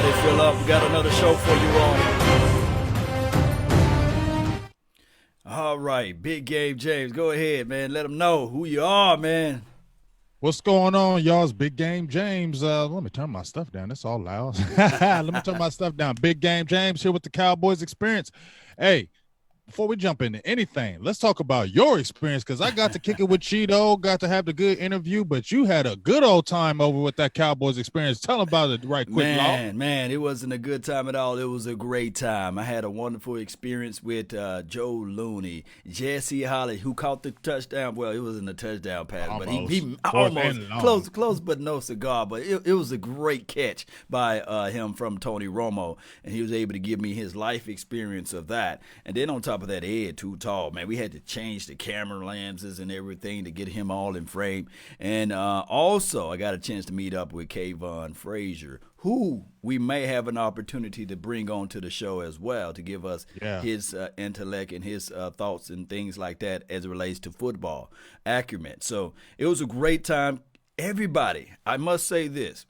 Everybody fill up. We got another show for you all right, Big Game James, go ahead, man. Let them know who you are, man. What's going on, y'all? It's Big Game James. Let me turn my stuff down. It's all loud. Let me turn my stuff down. Big Game James here with the Cowboys experience. Hey, before we jump into anything, let's talk about your experience because I got to kick it with Cheeto, got to have the good interview, but you had a good old time over with that Cowboys experience. Tell them about it right quick, Law. Man, it wasn't a good time at all. It was a great time. I had a wonderful experience with Joe Looney, Jesse Holly, who caught the touchdown. Well, it wasn't a touchdown pass, but he almost close, but no cigar. But it was a great catch by him from Tony Romo, and he was able to give me his life experience of that. And then on top of that, Ed Too Tall, man, we had to change the camera lenses and everything to get him all in frame. And also, I got a chance to meet up with Kayvon Frazier, who we may have an opportunity to bring on to the show as well to give us his intellect and his thoughts and things like that as it relates to football acumen. So it was a great time. Everybody, I must say this.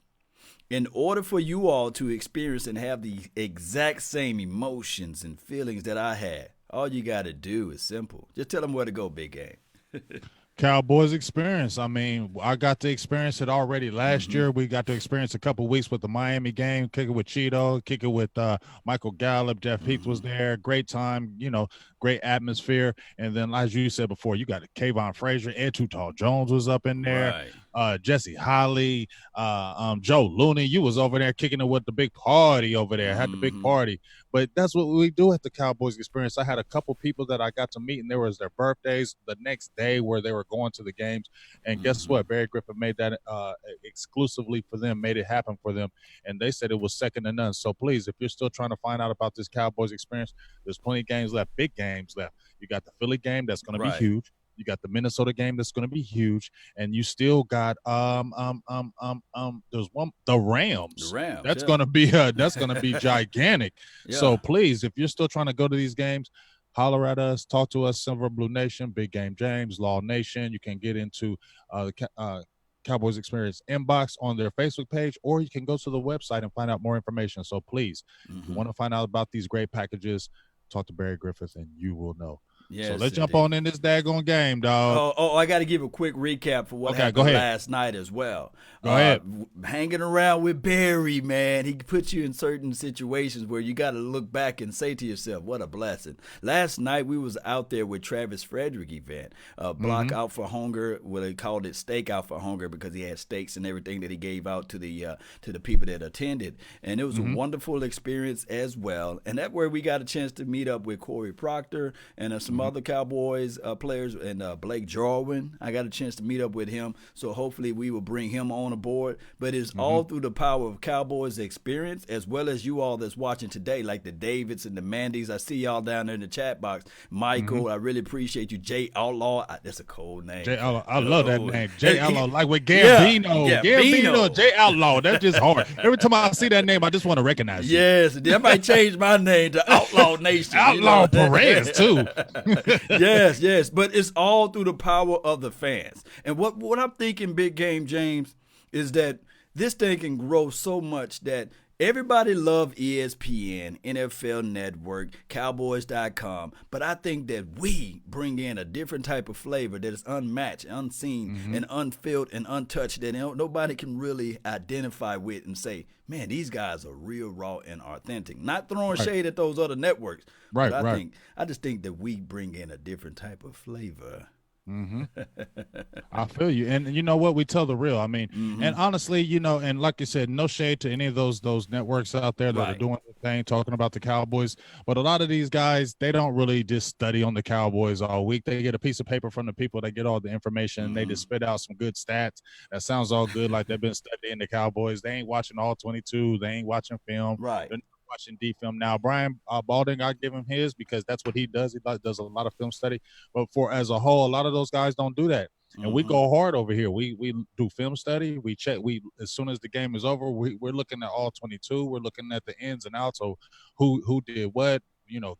In order for you all to experience and have the exact same emotions and feelings that I had, all you got to do is simple. Just tell them where to go, Big Game. Cowboys experience. I mean, I got to experience it already last year. We got to experience a couple weeks with the Miami game, kick it with Cheeto, kick it with Michael Gallup. Jeff Heath was there. Great time, great atmosphere. And then, as you said before, you got Kayvon Frazier, Ed Too Tall Jones was up in there. Right. Jesse Holly, Joe Looney. You was over there kicking it with the big party over there. Had the big party. But that's what we do at the Cowboys experience. I had a couple people that I got to meet, and there was their birthdays the next day where they were going to the games. And guess what? Barry Griffin made that exclusively for them, made it happen for them. And they said it was second to none. So please, if you're still trying to find out about this Cowboys experience, there's plenty of games left, big games left. You got the Philly game that's going to be huge. You got the Minnesota game that's going to be huge, and you still got there's the Rams. That's going to be gigantic. So please, if you're still trying to go to these games, holler at us, talk to us, Silver Blue Nation, Big Game James, Law Nation. You can get into the Cowboys Experience inbox on their Facebook page, or you can go to the website and find out more information. So please, if you want to find out about these great packages, talk to Barry Griffith, and you will know. Yes, so let's jump on in this daggone game, dog. I got to give a quick recap for what happened last night as well. Go ahead. Hanging around with Barry, man, he puts you in certain situations where you got to look back and say to yourself, what a blessing. Last night we was out there with Travis Frederick event, Block Out for Hunger. Well, they called it Steak Out for Hunger because he had steaks and everything that he gave out to the people that attended. And it was a wonderful experience as well. And that's where we got a chance to meet up with Corey Proctor and some other Cowboys players, and Blake Jarwin. I got a chance to meet up with him, so hopefully we will bring him on aboard. But it's all through the power of Cowboys experience, as well as you all that's watching today, like the Davids and the Mandys. I see y'all down there in the chat box. Michael, I really appreciate you. Jay Outlaw, that's a cold name. Jay Outlaw, I love that name. Jay Outlaw, like with Gambino. Gambino, Jay Outlaw. That's just hard. Every time I see that name, I just want to recognize you. Yes, that might change my name to Outlaw Nation. Outlaw Perez, too. yes, but it's all through the power of the fans. And what I'm thinking, Big Game James, is that this thing can grow so much that everybody love ESPN, NFL Network, Cowboys.com, but I think that we bring in a different type of flavor that is unmatched, unseen, and unfilled and untouched that nobody can really identify with and say, man, these guys are real, raw, and authentic. Not throwing shade at those other networks. But I just think that we bring in a different type of flavor. I feel you. And you know what? We tell the real. I mean, and honestly, and like you said, no shade to any of those networks out there that are doing the thing, talking about the Cowboys. But a lot of these guys, they don't really just study on the Cowboys all week. They get a piece of paper from the people, they get all the information, and they just spit out some good stats. That sounds all good, like they've been studying the Cowboys. They ain't watching all 22. They ain't watching film. Right. They're watching D film now. Brian Balding, I give him his because that's what he does. He does a lot of film study. But for as a whole, a lot of those guys don't do that. And we go hard over here. We do film study. We check. As soon as the game is over, we're looking at all 22. We're looking at the ins and outs of who did what.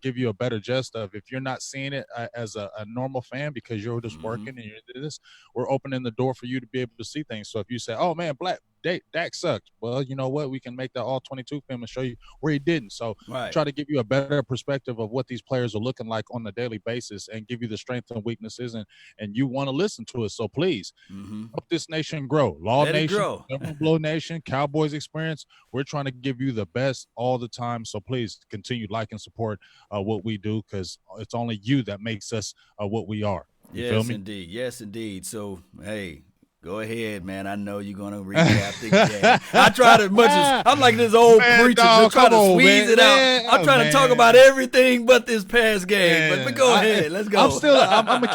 Give you a better gist of if you're not seeing it as a normal fan because you're just working and you're this. We're opening the door for you to be able to see things. So if you say, "Oh man, Dak sucked. Well, you know what? We can make that all 22 film and show you where he didn't. So Right. try to give you a better perspective of what these players are looking like on a daily basis and give you the strengths and weaknesses, and you want to listen to it. So please help this nation grow. Law Let it Nation, grow. Blow Nation, Cowboys experience. We're trying to give you the best all the time. So please continue like and support what we do, because it's only you that makes us what we are. You feel me? Indeed. Yes, indeed. So, hey, go ahead, man. I know you're going to recap the game. I tried as much as I'm like this old preacher, just trying to squeeze it out. I'm trying to talk about everything but this past game. But go ahead. Let's go. I'm gonna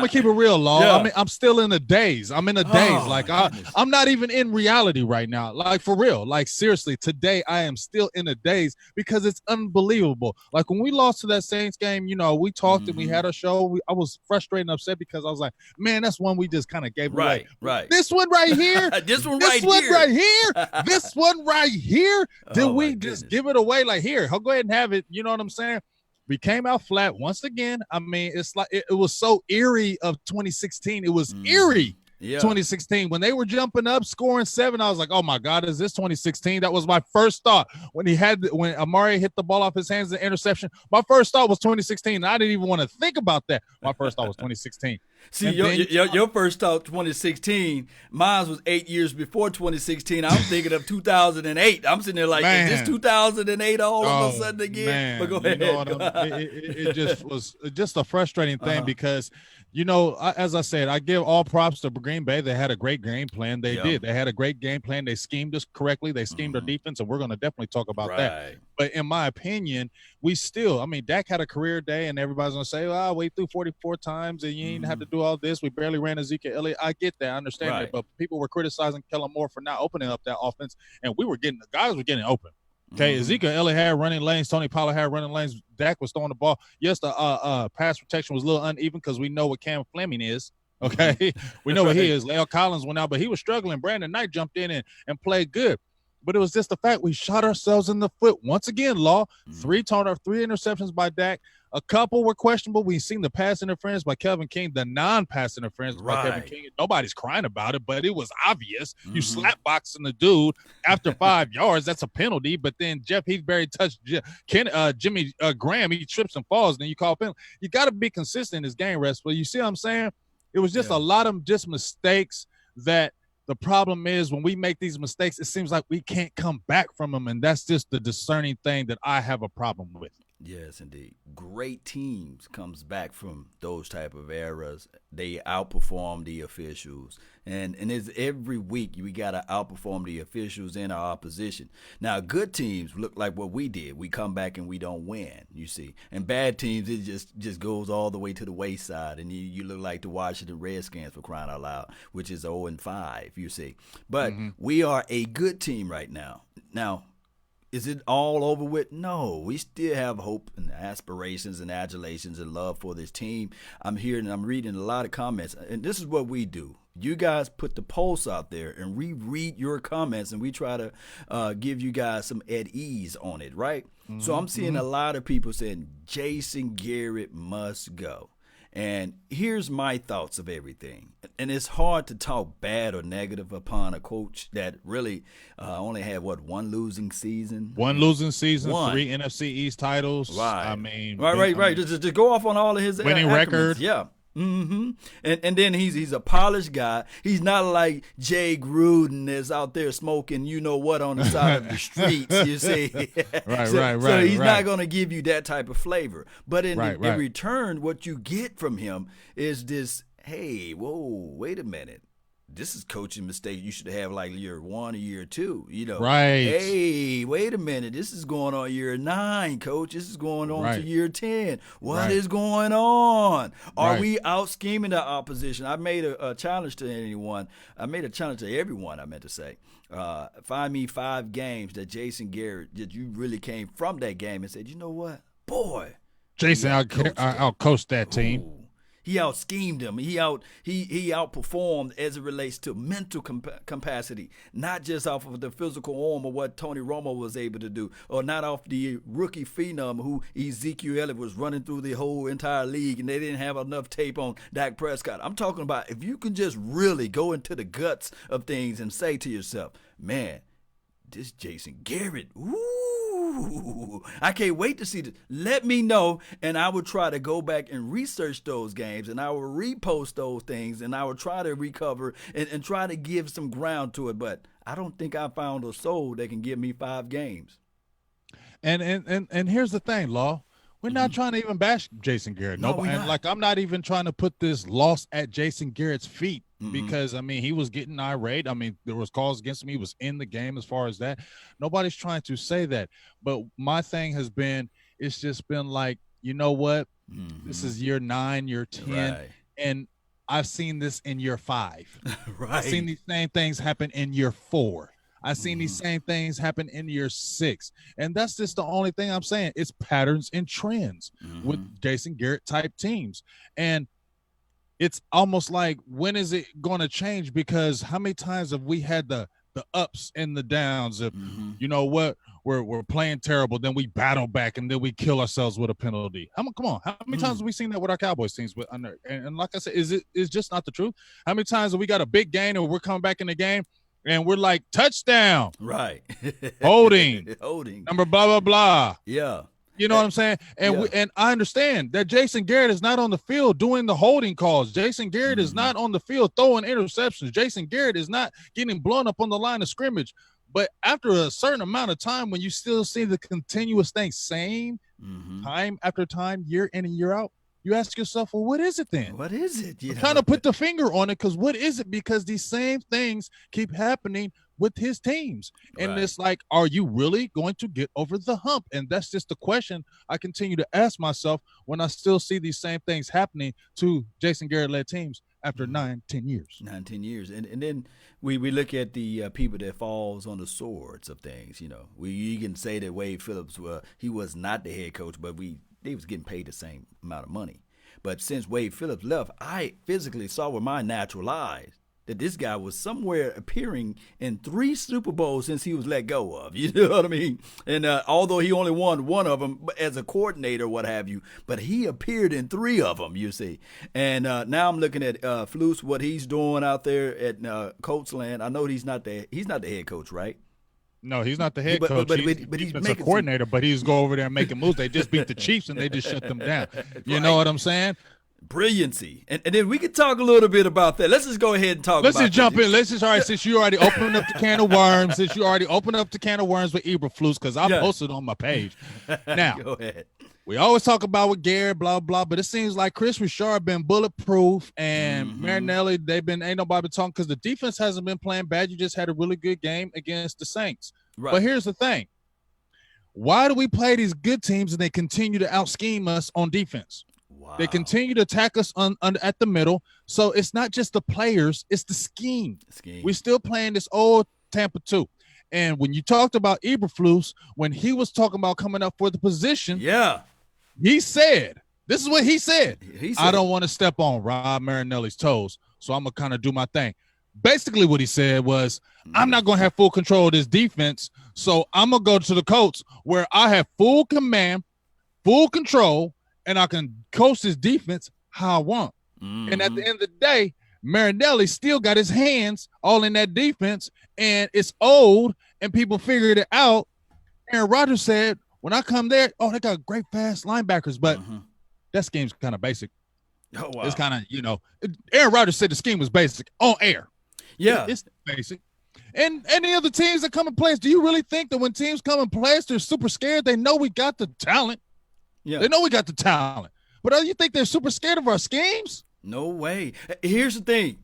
keep it real, Law. Yeah. I'm still in the daze. I'm in a daze. Like I'm not even in reality right now. Like for real. Like seriously, today I am still in a daze because it's unbelievable. Like when we lost to that Saints game, you know, we talked and we had a show. I was frustrated and upset because I was like, man, that's one we just kind of gave away. Right. This one right here. This one right here. This one right here. Did we just give it away? Like, here, I'll go ahead and have it. You know what I'm saying? We came out flat once again. I mean, it's like it was so eerie of 2016. It was eerie. Yeah. 2016 when they were jumping up, scoring 7. I was like, "Oh my God, is this 2016?" That was my first thought when Amari hit the ball off his hands, the interception. My first thought was 2016. And I didn't even want to think about that. My first thought was 2016. See, your first thought 2016. Mine was 8 years before 2016. I'm thinking of 2008. I'm sitting there like, man, is this 2008 all of a sudden again? Man, but go ahead. It just was just a frustrating thing because, you know, as I said, I give all props to Green Bay. They had a great game plan. They did. They had a great game plan. They schemed us correctly. They schemed our defense, and we're going to definitely talk about that. But in my opinion, Dak had a career day, and everybody's going to say, well, we threw 44 times, and you didn't have to do all this. We barely ran Ezekiel Elliott. I get that. I understand that. But people were criticizing Kellen Moore for not opening up that offense, and the guys were getting open. Okay, Ezekiel Elliott had running lanes. Tony Pollard had running lanes. Dak was throwing the ball. Yes, the pass protection was a little uneven because we know what Cam Fleming is. Okay, we know what he is. La'el Collins went out, but he was struggling. Brandon Knight jumped in and played good. But it was just the fact we shot ourselves in the foot once again. Law 3 interceptions by Dak. A couple were questionable. We've seen the pass interference by Kevin King, the non-pass interference by Kevin King. Nobody's crying about it, but it was obvious. You slap boxing the dude after 5 yards. That's a penalty. But then Jeff Heathberry touched Jimmy Graham. He trips and falls. Then you call penalty. You got to be consistent in this game, rest. But you see what I'm saying? It was just a lot of just mistakes that the problem is when we make these mistakes, it seems like we can't come back from them. And that's just the discerning thing that I have a problem with. Yes, indeed. Great teams comes back from those type of errors. They outperform the officials. And it's every week we got to outperform the officials in our opposition. Now, good teams look like what we did. We come back and we don't win, you see. And bad teams, it just goes all the way to the wayside. And you look like the Washington Redskins, for crying out loud, which is 0-5, you see. But we are a good team right now. Now, is it all over with? No, we still have hope and aspirations and adulations and love for this team. I'm hearing and I'm reading a lot of comments, and this is what we do. You guys put the pulse out there, and we read your comments, and we try to give you guys some at ease on it, right? So I'm seeing a lot of people saying Jason Garrett must go. And here's my thoughts of everything. And it's hard to talk bad or negative upon a coach that really only had, one losing season? 1 losing season, 3 NFC East titles. Right. I mean. Right. Just go off on all of his winning record. Yeah. And then he's a polished guy. He's not like Jay Gruden is out there smoking you know what on the side of the streets, you see. Right. So he's not going to give you that type of flavor. But in return, what you get from him is this, hey, whoa, wait a minute. This is coaching mistake you should have like year 1 or year 2, you know. Right. Hey, wait a minute. This is going on year 9, coach. This is going on to year 10. What is going on? Are we out scheming the opposition? I made a challenge to anyone. I made a challenge to everyone, I meant to say. Find me 5 games that Jason Garrett, that you really came from that game and said, you know what? Boy. Jason, I'll coach that team. Ooh. He out schemed him. He outperformed as it relates to mental capacity, not just off of the physical arm or what Tony Romo was able to do, or not off the rookie phenom who Ezekiel Elliott was running through the whole entire league, and they didn't have enough tape on Dak Prescott. I'm talking about if you can just really go into the guts of things and say to yourself, man, this Jason Garrett, ooh, I can't wait to see this. Let me know, and I will try to go back and research those games, and I will repost those things, and I will try to recover and try to give some ground to it. But I don't think I found a soul that can give me 5 games. And here's the thing, Law. We're not trying to even bash Jason Garrett. No, we're not. Like, I'm not even trying to put this loss at Jason Garrett's feet because, I mean, he was getting irate. I mean, there was calls against him. He was in the game as far as that. Nobody's trying to say that. But my thing has been, it's just been like, you know what? This is year 9, year 10. Right. And I've seen this in year 5. Right. I've seen these same things happen in year 4. I've seen these same things happen in year 6. And that's just the only thing I'm saying. It's patterns and trends with Jason Garrett type teams. And it's almost like, when is it going to change? Because how many times have we had the ups and the downs of, you know what, we're playing terrible, then we battle back, and then we kill ourselves with a penalty. Come on. How many times have we seen that with our Cowboys teams? And like I said, is just not the truth? How many times have we got a big gain and we're coming back in the game and we're like, touchdown, right, holding, number blah blah blah. Yeah, you know what I'm saying. And and I understand that Jason Garrett is not on the field doing the holding calls. Jason Garrett is not on the field throwing interceptions. Jason Garrett is not getting blown up on the line of scrimmage. But after a certain amount of time, when you still see the continuous thing, same time after time, year in and year out, you ask yourself, well, what is it then? What is it? You kind of put the finger on it, because what is it? Because these same things keep happening with his teams. And it's like, are you really going to get over the hump? And that's just the question I continue to ask myself when I still see these same things happening to Jason Garrett-led teams after 9-10 years. 9-10 years. And then we look at the people that falls on the swords of things. You know, you can say that Wade Phillips, he was not the head coach, but they was getting paid the same amount of money. But since Wade Phillips left, I physically saw with my natural eyes that this guy was somewhere appearing in 3 Super Bowls since he was let go of. You know what I mean? And although he only won one of them as a coordinator, what have you, but he appeared in 3 of them, you see. And now I'm looking at Flus, what he's doing out there at Colts land. I know he's not the head coach, right? No, he's not the head coach. But he's a coordinator, but he's go over there and making moves. They just beat the Chiefs and they just shut them down. You know what I'm saying? Brilliancy. And then we could talk a little bit about that. Let's just go ahead and talk Let's about just jump in. Let's just, all right, since you already opened up the can of worms, with Eberflus, because I posted on my page. Now, go ahead. We always talk about with Garrett, blah, blah, but it seems like Chris Richard been bulletproof, and Marinelli, ain't nobody been talking, because the defense hasn't been playing bad. You just had a really good game against the Saints. Right. But here's the thing. Why do we play these good teams and they continue to out-scheme us on defense? Wow. They continue to attack us at the middle. So it's not just the players, it's the scheme. We're still playing this old Tampa 2. And when you talked about Eberflus, when he was talking about coming up for the position, he said, this is what he said. I don't want to step on Rob Marinelli's toes, so I'm going to kind of do my thing. Basically what he said was, I'm not going to have full control of this defense, so I'm going to go to the Colts where I have full command, full control, and I can coach this defense how I want. And at the end of the day, Marinelli still got his hands all in that defense, and it's old, and people figured it out. Aaron Rodgers said, when I come there, they got great fast linebackers, but that scheme's kind of basic. Oh, wow. It's kind of, Aaron Rodgers said the scheme was basic on air. Yeah. It's basic. And any other teams that come and play us, do you really think that when teams come and play us, they're super scared? They know we got the talent. Yeah. They know we got the talent. But do you think they're super scared of our schemes? No way. Here's the thing.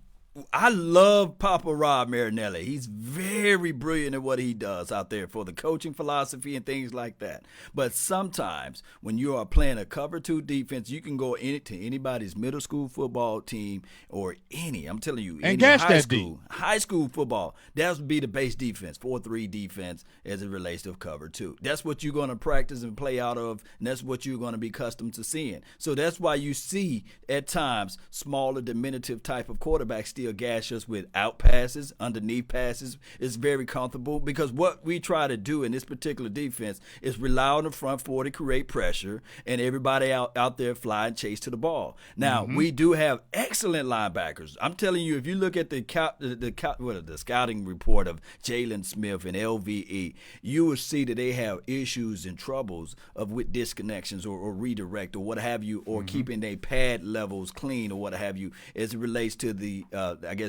I love Papa Rob Marinelli. He's very brilliant at what he does out there for the coaching philosophy and things like that. But sometimes when you are playing a cover 2 defense, you can go to anybody's middle school football team or I'm telling you, and any high school football, that would be the base defense, 4-3 defense as it relates to cover 2. That's what you're going to practice and play out of, and that's what you're going to be accustomed to seeing. So that's why you see at times smaller, diminutive type of quarterbacks still gash us with out passes, underneath passes. It's very comfortable because what we try to do in this particular defense is rely on the front four to create pressure and everybody out there fly and chase to the ball. Now, we do have excellent linebackers. I'm telling you, if you look at the scouting report of Jalen Smith and LVE, you will see that they have issues and troubles with disconnections or redirect or what have you, or keeping their pad levels clean or what have you as it relates to the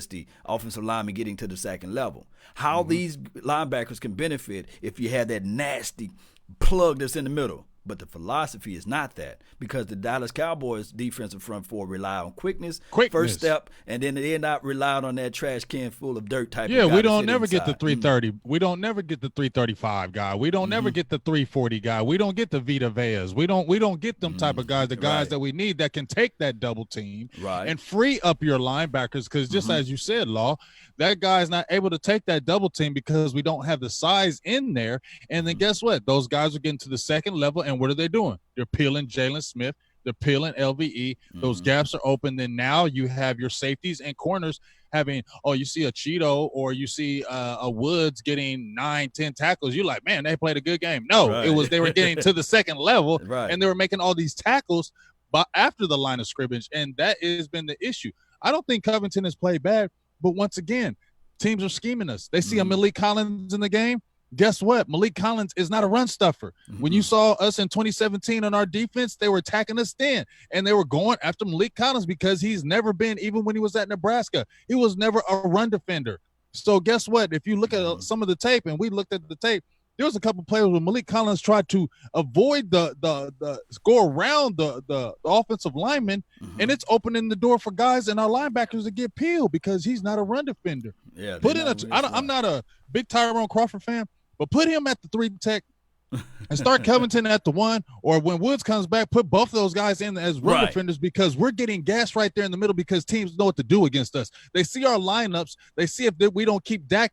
the offensive lineman getting to the second level. How these linebackers can benefit if you have that nasty plug that's in the middle. But the philosophy is not that, because the Dallas Cowboys defensive front four rely on quickness, first step, and then they're not relying on that trash can full of dirt type of guy. Yeah, we don't never get the 330. We don't never get the 335 guy. We don't never get the 340 guy. We don't get the Vita Veas. We don't get them type of guys, the guys that we need that can take that double team and free up your linebackers, because just as you said, Law, that guy's not able to take that double team because we don't have the size in there. And then guess what? Those guys are getting to the second level, and what are they doing? They're peeling Jalen Smith. They're peeling LVE. Those gaps are open. Then now you have your safeties and corners having, you see a Cheeto or you see a Woods getting 9-10 tackles. You're like, man, they played a good game. No, it was they were getting to the second level, and they were making all these tackles after the line of scrimmage, and that has been the issue. I don't think Covington has played bad, but once again, teams are scheming us. They see a Malik Collins in the game. Guess what? Malik Collins is not a run stuffer. When you saw us in 2017 on our defense, they were attacking us then, and they were going after Malik Collins because he's never been, even when he was at Nebraska, he was never a run defender. So guess what? If you look at some of the tape, and we looked at the tape, there was a couple players where Malik Collins tried to avoid the go around the offensive lineman, and it's opening the door for guys and our linebackers to get peeled because he's not a run defender. Yeah, I'm not a big Tyrone Crawford fan, but put him at the 3 tech and start Covington at the 1, or when Woods comes back, put both of those guys in as run defenders, because we're getting gas right there in the middle because teams know what to do against us. They see our lineups. They see if we don't keep gap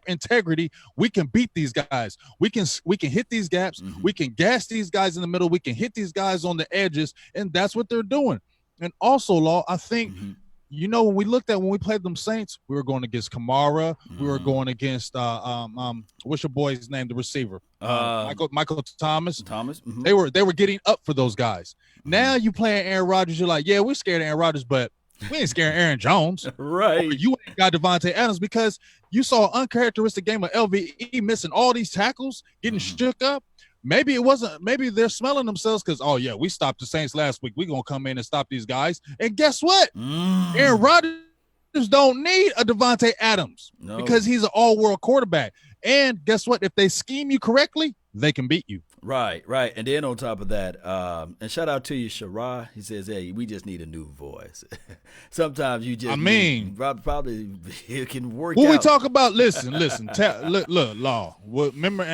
integrity, we can beat these guys. We can hit these gaps. We can gas these guys in the middle. We can hit these guys on the edges, and that's what they're doing. And also, Law, I think – when we played them Saints, we were going against Kamara. We were going against what's your boy's name, the receiver? Michael Thomas. They were getting up for those guys. Now you playing Aaron Rodgers, you're like, yeah, we're scared of Aaron Rodgers, but we ain't scared of Aaron Jones. Right. Or you ain't got Devontae Adams, because you saw an uncharacteristic game of LVE missing all these tackles, getting shook up. Maybe it wasn't. Maybe they're smelling themselves because, we stopped the Saints last week. We're going to come in and stop these guys. And guess what? Aaron Rodgers don't need a Devontae Adams because he's an all-world quarterback. And guess what? If they scheme you correctly, they can beat you. Right. And then on top of that, and shout out to you, Shara. He says, hey, we just need a new voice. Sometimes you just probably it can work out. When we talk about, listen, look, Law. Remember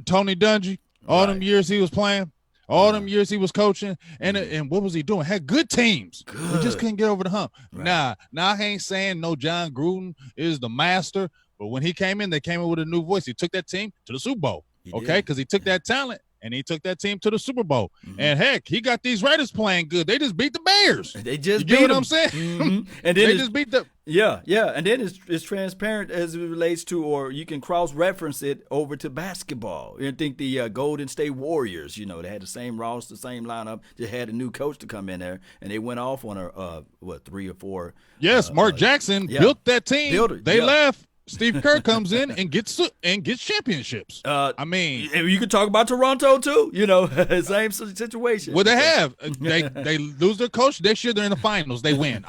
Tony Dungy? All them years he was playing, all them years he was coaching, and what was he doing? Had good teams. We just couldn't get over the hump. Now I ain't saying no John Gruden is the master, but when he came in, they came in with a new voice. He took that team to the Super Bowl. Because he took that talent and he took that team to the Super Bowl. And heck, he got these Raiders playing good. They just beat the Bears. They just beat what I'm saying? And then they just beat them. Yeah. And then it's transparent as it relates to, or you can cross-reference it over to basketball. You think the Golden State Warriors, they had the same roster, same lineup, just had a new coach to come in there, and they went off on 3 or 4. Yes, Mark Jackson built that team. They left. Steve Kerr comes in and gets championships. You could talk about Toronto too. Same situation. Well, they have. They lose their coach. Next year they're in the finals. They win.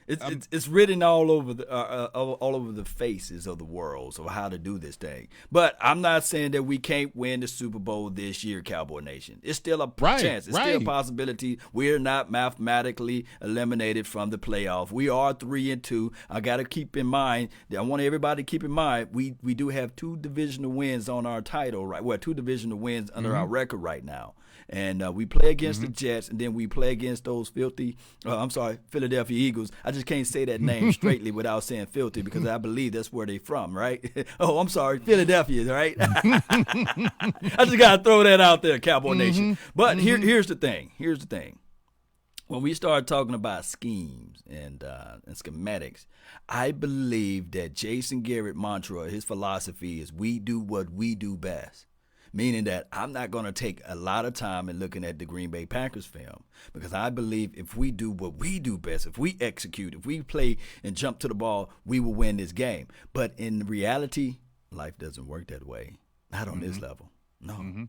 It's written all over all over the faces of the world, so how to do this thing. But I'm not saying that we can't win the Super Bowl this year, Cowboy Nation. It's still a chance. It's still a possibility. We're not mathematically eliminated from the playoff. We are 3-2. I got to keep in mind that I want everybody to keep in mind we do have 2 divisional wins on our title, right? Well, 2 divisional wins under our record right now. And we play against the Jets, and then we play against those Philadelphia Eagles. I just can't say that name straightly without saying filthy because I believe that's where they're from, right? Oh, I'm sorry, Philadelphia, right? I just got to throw that out there, Cowboy Nation. But here's the thing. Here's the thing. When we start talking about schemes and schematics, I believe that Jason Garrett mantra, his philosophy is we do what we do best. Meaning that I'm not going to take a lot of time in looking at the Green Bay Packers film because I believe if we do what we do best, if we execute, if we play and jump to the ball, we will win this game. But in reality, life doesn't work that way. Not on this level. No.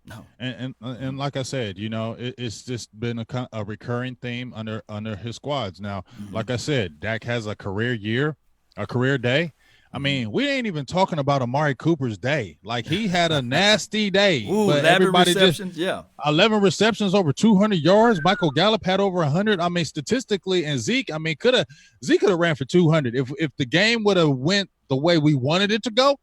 No. And like I said, it's just been a recurring theme under his squads. Now, like I said, Dak has a career year, a career day. I mean, we ain't even talking about Amari Cooper's day. Like, he had a nasty day. Ooh, but 11 receptions, 11 receptions, over 200 yards. Michael Gallup had over 100. I mean, statistically, and Zeke could have ran for 200. If the game would have went the way we wanted it to go,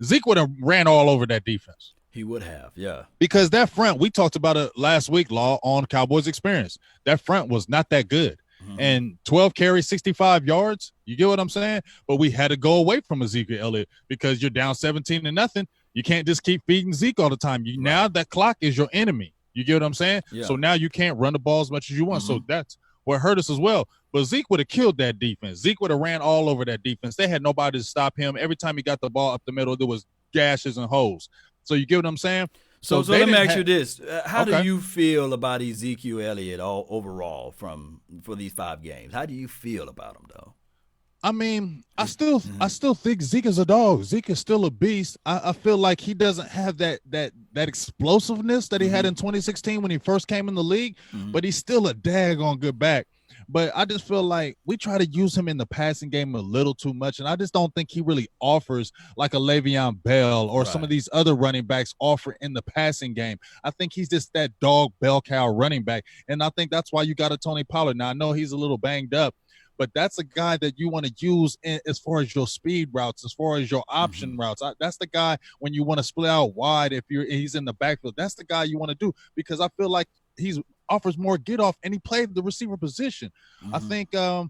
Zeke would have ran all over that defense. He would have, yeah. Because that front, we talked about it last week, Law, on Cowboys Experience. That front was not that good. And 12 carries, 65 yards. You get what I'm saying? But we had to go away from Ezekiel Elliott because you're down 17-0. You can't just keep feeding Zeke all the time. Now that clock is your enemy. You get what I'm saying? Yeah. So now you can't run the ball as much as you want. So that's what hurt us as well. But Zeke would have killed that defense. Zeke would have ran all over that defense. They had nobody to stop him. Every time he got the ball up the middle, there was gashes and holes. So you get what I'm saying? So let me ask you this. How do you feel about Ezekiel Elliott overall for these 5 games? How do you feel about him, though? I mean, I still think Zeke is a dog. Zeke is still a beast. I feel like he doesn't have that explosiveness that he had in 2016 when he first came in the league, but he's still a daggone good back. But I just feel like we try to use him in the passing game a little too much, and I just don't think he really offers like a Le'Veon Bell or some of these other running backs offer in the passing game. I think he's just that dog bell cow running back, and I think that's why you got a Tony Pollard. Now, I know he's a little banged up, but that's a guy that you want to use as far as your speed routes, as far as your option routes. That's the guy when you want to split out wide he's in the backfield. That's the guy you want to do because I feel like he's offers more get off, and he played the receiver position. I think, I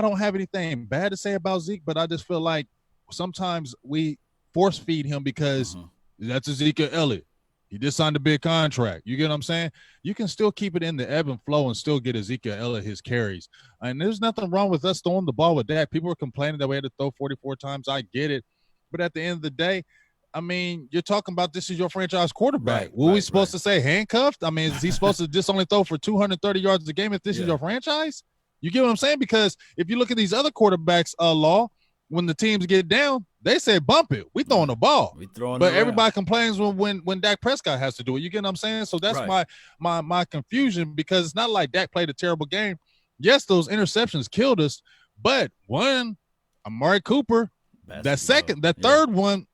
don't have anything bad to say about Zeke, but I just feel like sometimes we force feed him because that's Ezekiel Elliott. He just signed a big contract. You get what I'm saying? You can still keep it in the ebb and flow and still get Ezekiel Elliott his carries. And there's nothing wrong with us throwing the ball with that. People were complaining that we had to throw 44 times. I get it. But at the end of the day, I mean, you're talking about this is your franchise quarterback. Were we supposed to say handcuffed? I mean, is he supposed to just only throw for 230 yards a game if this is your franchise? You get what I'm saying? Because if you look at these other quarterbacks, Law, when the teams get down, they say bump it. We throwing the ball. But everybody complains when Dak Prescott has to do it. You get what I'm saying? So that's my confusion because it's not like Dak played a terrible game. Yes, those interceptions killed us, but Amari Cooper, third one,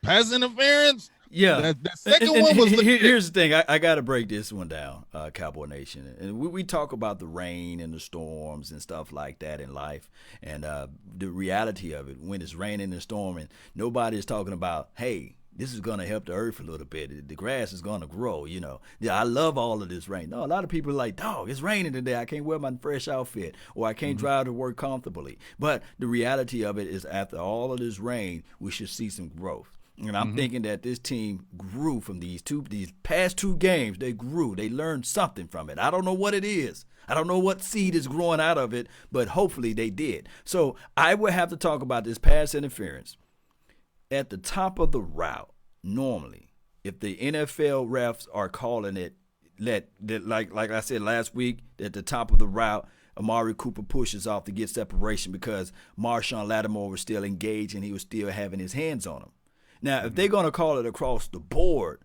pass interference. Yeah. That second one was here's the thing. I got to break this one down, Cowboy Nation. And we talk about the rain and the storms and stuff like that in life and the reality of it when it's raining and storming. Nobody is talking about, hey, this is going to help the earth a little bit. The grass is going to grow, Yeah, I love all of this rain. No, a lot of people are like, dog, it's raining today. I can't wear my fresh outfit or I can't drive to work comfortably. But the reality of it is after all of this rain, we should see some growth. And I'm thinking that this team grew from these past 2 games. They grew. They learned something from it. I don't know what it is. I don't know what seed is growing out of it, but hopefully they did. So I would have to talk about this pass interference. At the top of the route, normally, if the NFL refs are calling it, like I said last week, at the top of the route, Amari Cooper pushes off to get separation because Marshawn Lattimore was still engaged and he was still having his hands on him. Now, if they're going to call it across the board,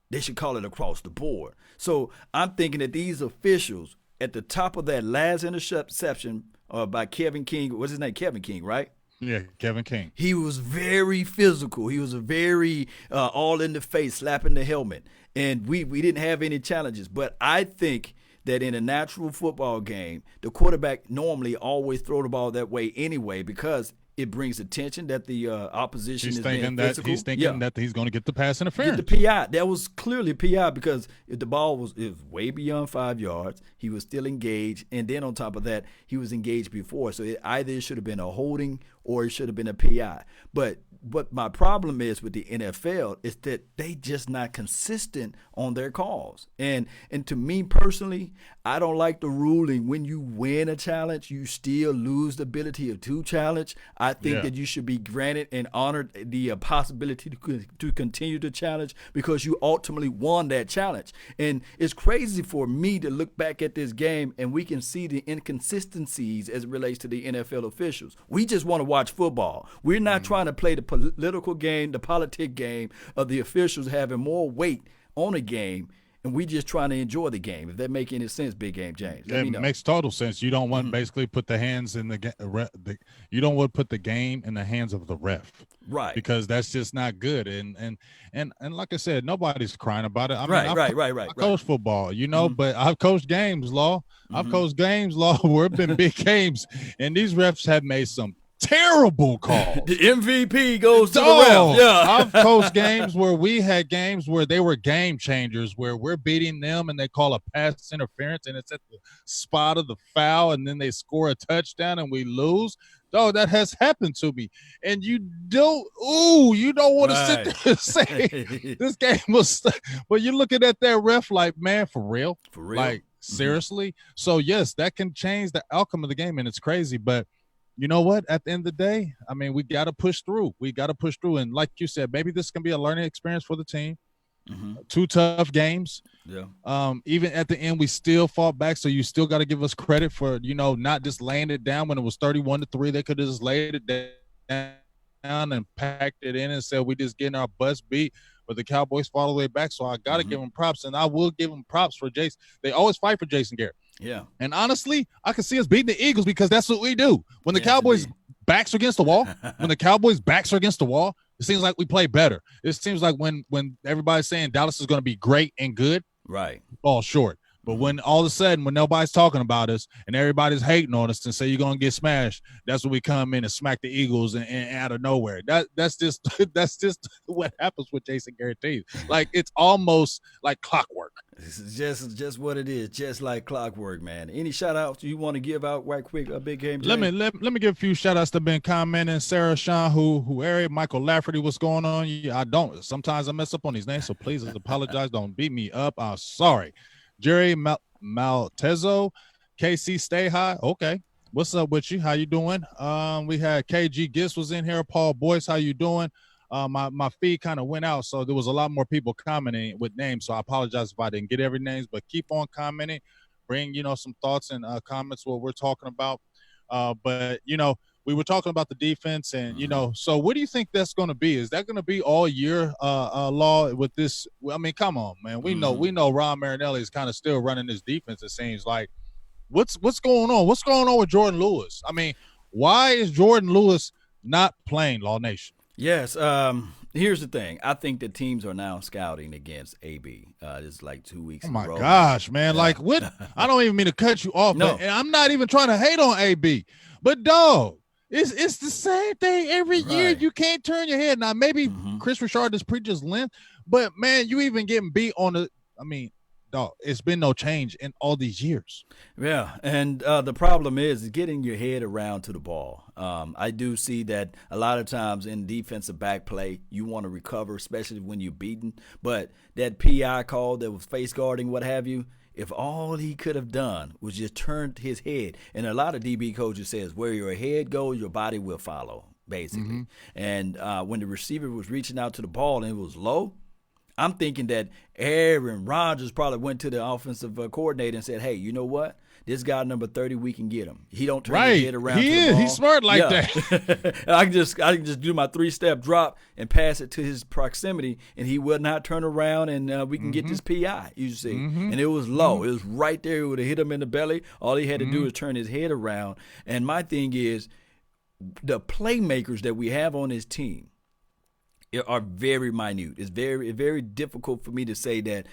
they should call it across the board. So I'm thinking that these officials at the top of that last interception by Kevin King. What's his name? Kevin King, right? Yeah, Kevin King. He was very physical. He was a very all in the face, slapping the helmet. And we didn't have any challenges. But I think that in a natural football game, the quarterback normally always throw the ball that way anyway because it brings attention that the opposition is being physical. He's thinking that he's going to get the pass interference. Get the PI. That was clearly PI because if the ball was way beyond 5 yards, he was still engaged. And then on top of that, he was engaged before. So either it should have been a holding or it should have been a PI. But what my problem is with the NFL is that they just not consistent on their calls. And to me personally, I don't like the ruling when you win a challenge, you still lose the ability to challenge. I think that you should be granted and honored the possibility to continue to challenge because you ultimately won that challenge. And it's crazy for me to look back at this game and we can see the inconsistencies as it relates to the NFL officials. We just want to watch football. We're not trying to play the political game, the politic game of the officials having more weight on a game, and we just trying to enjoy the game. If that make any sense, Big Game James. It makes total sense. You don't want basically put the hands in you don't want to put the game in the hands of the ref. Right. Because that's just not good. And like I said, nobody's crying about it. I coach football, but I've coached games, Law. I've coached games, Law, where it's been big games, and these refs have made some terrible calls. The MVP goes to the ref. Yeah. I've coached games where we had games where they were game changers, where we're beating them and they call a pass interference and it's at the spot of the foul and then they score a touchdown and we lose. Oh, that has happened to me. And you don't want to sit there and say this game was – but you're looking at that ref like, man, for real? For real? Like, seriously? So, yes, that can change the outcome of the game, and it's crazy. But you know what? At the end of the day, I mean, we got to push through. And like you said, maybe this can be a learning experience for the team. 2 tough games. Yeah. Even at the end, we still fought back. So you still got to give us credit for, not just laying it down when it was 31-3. They could have just laid it down and packed it in and said, we just getting our butts beat. But the Cowboys fought all the way back. So I got to give them props. And I will give them props for Jason. They always fight for Jason Garrett. Yeah. And honestly, I can see us beating the Eagles because that's what we do. When the Cowboys backs are against the wall, it seems like we play better. It seems like when everybody's saying Dallas is going to be great and good, right, fall short. But when all of a sudden, when nobody's talking about us and everybody's hating on us and say you're going to get smashed, that's when we come in and smack the Eagles and out of nowhere. That's just what happens with Jason Garrett teams. Like, it's almost like clockwork. This is just what it is, just like clockwork, man. Any shout-outs you want to give out right quick, a Big Game? Let me give a few shout-outs that have been commenting. Sarah Sean, who Eric, Michael Lafferty, what's going on? I don't. Sometimes I mess up on these names, so please apologize. Don't beat me up. I'm sorry. Jerry Maltezo, KC Stay High. Okay. What's up with you? How you doing? We had KG Gist was in here. Paul Boyce, how you doing? My feed kind of went out, so there was a lot more people commenting with names, so I apologize if I didn't get every names, but keep on commenting. Bring, some thoughts and comments what we're talking about. But, we were talking about the defense and, so what do you think that's going to be? Is that going to be all year, Law, with this? I mean, come on, man. We know Ron Marinelli is kind of still running this defense, it seems like. What's going on? What's going on with Jordan Lewis? I mean, why is Jordan Lewis not playing, Law Nation? Yes. Here's the thing. I think the teams are now scouting against AB. It's like 2 weeks in a row. Oh, my gosh, man. Yeah. Like, what? I don't even mean to cut you off. No. And I'm not even trying to hate on AB. But, dog, it's the same thing every year. You can't turn your head. Now, maybe Chris Richard just preaches length. But, man, you even getting beat on the – I mean, dog, it's been no change in all these years. Yeah, and the problem is getting your head around to the ball. I do see that a lot of times in defensive back play, you want to recover, especially when you're beaten. But that PI call that was face guarding, what have you, if all he could have done was just turned his head, and a lot of DB coaches says where your head goes, your body will follow, basically. And when the receiver was reaching out to the ball and it was low, I'm thinking that Aaron Rodgers probably went to the offensive coordinator and said, hey, you know what? this guy number 30, we can get him. He don't turn his head around. He to the is. ball. He's smart like that. I can just do my 3-step drop and pass it to his proximity, and he will not turn around, and we can get this PI. You see, and it was low. It was right there. It would have hit him in the belly. All he had to do is turn his head around. And my thing is, the playmakers that we have on this team are very minute. It's very difficult for me to say that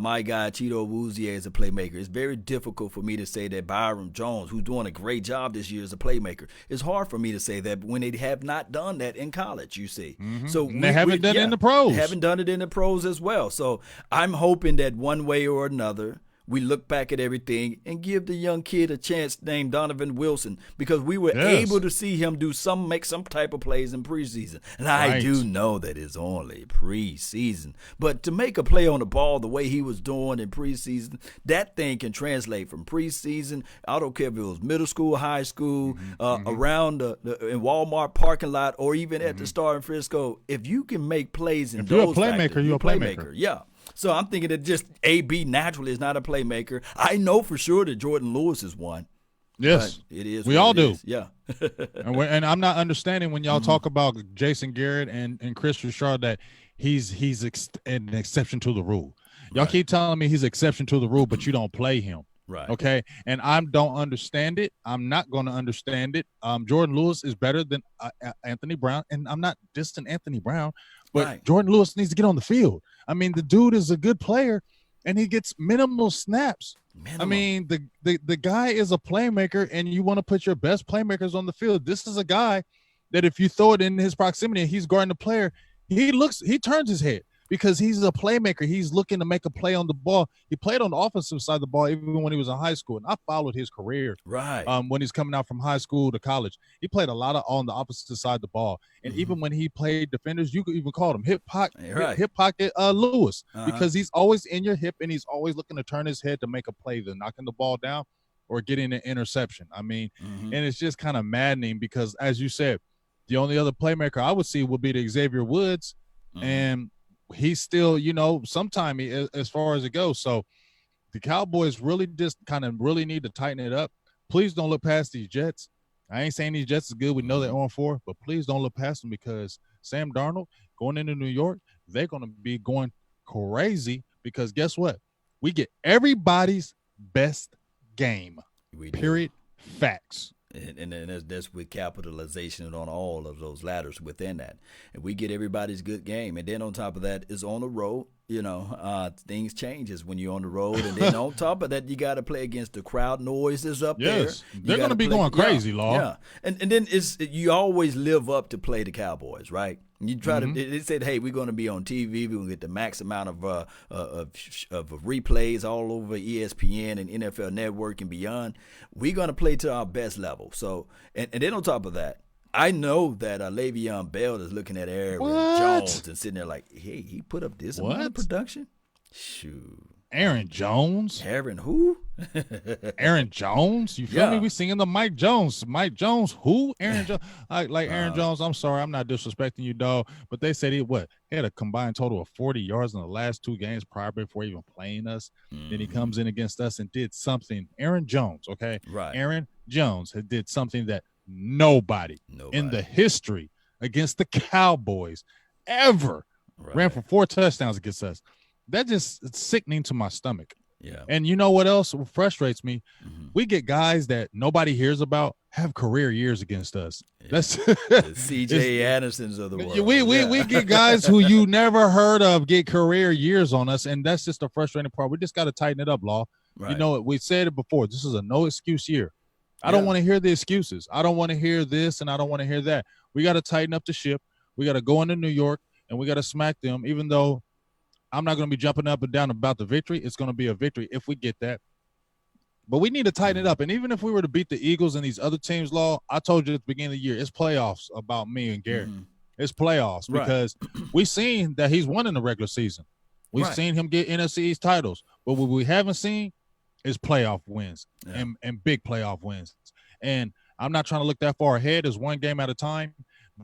my guy Cheeto Awuzie is a playmaker. It's very difficult for me to say that Byram Jones, who's doing a great job this year, is a playmaker. It's hard for me to say that when they have not done that in college, you see. So they haven't done it in the pros. They haven't done it in the pros as well. So I'm hoping that one way or another, we look back at everything and give the young kid a chance named Donovan Wilson, because we were able to see him make some type of plays in preseason. And I do know that it's only preseason. But to make a play on the ball the way he was doing in preseason, that thing can translate from preseason. I don't care if it was middle school, high school, around in Walmart parking lot, or even at the Star in Frisco. If you can make plays in those factors, you're a playmaker. Yeah. So I'm thinking that just AB naturally is not a playmaker. I know for sure that Jordan Lewis is one. Yes, it is. We all do. Yeah. and I'm not understanding when y'all talk about Jason Garrett and Chris Richard that he's an exception to the rule. Y'all keep telling me he's an exception to the rule, but you don't play him. Right. Okay. And I don't understand it. I'm not going to understand it. Jordan Lewis is better than Anthony Brown, and I'm not distant Anthony Brown, but Jordan Lewis needs to get on the field. I mean, the dude is a good player, and he gets minimal snaps. I mean, the guy is a playmaker, and you want to put your best playmakers on the field. This is a guy that if you throw it in his proximity and he's guarding the player, he turns his head because he's a playmaker. He's looking to make a play on the ball. He played on the offensive side of the ball even when he was in high school, and I followed his career. Right. When he's coming out from high school to college, he played a lot on the opposite side of the ball, and even when he played defenders, you could even call him hip pocket Lewis, because he's always in your hip and he's always looking to turn his head to make a play, either knocking the ball down or getting an interception. I mean, and it's just kind of maddening because, as you said, the only other playmaker I would see would be the Xavier Woods, and he's still, sometime as far as it goes. So the Cowboys really just kind of really need to tighten it up. Please don't look past these Jets. I ain't saying these Jets is good. We know they're 0-4, but please don't look past them, because Sam Darnold going into New York, they're going to be going crazy, because guess what? We get everybody's best game. Period. Facts. And that's with capitalization on all of those ladders within that. And we get everybody's good game. And then on top of that is on the road, things changes when you're on the road. And then on top of that, you got to play against the crowd noises up there. Yes, they're going to be going crazy, Law. Yeah. And then you always live up to play the Cowboys, right? You try to. They said, "Hey, we're going to be on TV. We're going to get the max amount of replays all over ESPN and NFL Network and beyond. We're going to play to our best level." So, and then on top of that, I know that Le'Veon Bell is looking at Aaron Jones and sitting there like, "Hey, he put up this amount of production." Shoot. Aaron Jones? Aaron who? Aaron Jones? You feel me? We singing the Mike Jones. Mike Jones who? Aaron Jones. Aaron Jones, I'm sorry, I'm not disrespecting you, dog, but they said he had a combined total of 40 yards in the last 2 games prior before even playing us. Then he comes in against us and did something. Aaron Jones, okay? Right. Aaron Jones did something that nobody in the history against the Cowboys ever ran for 4 touchdowns against us. That just it's sickening to my stomach. Yeah. And you know what else frustrates me? We get guys that nobody hears about have career years against us. Yeah. That's the C.J. Andersons of the world. We get guys who you never heard of get career years on us, and that's just the frustrating part. We just got to tighten it up, Law. Right. We said it before. This is a no excuse year. I don't want to hear the excuses. I don't want to hear this, and I don't want to hear that. We got to tighten up the ship. We got to go into New York, and we got to smack them, even though I'm not going to be jumping up and down about the victory. It's going to be a victory if we get that. But we need to tighten it up. And even if we were to beat the Eagles and these other teams, Law, I told you at the beginning of the year, it's playoffs about me and Garrett. It's playoffs because we've seen that he's won in the regular season. We've seen him get NFC East titles. But what we haven't seen is playoff wins and big playoff wins. And I'm not trying to look that far ahead. It's one game at a time.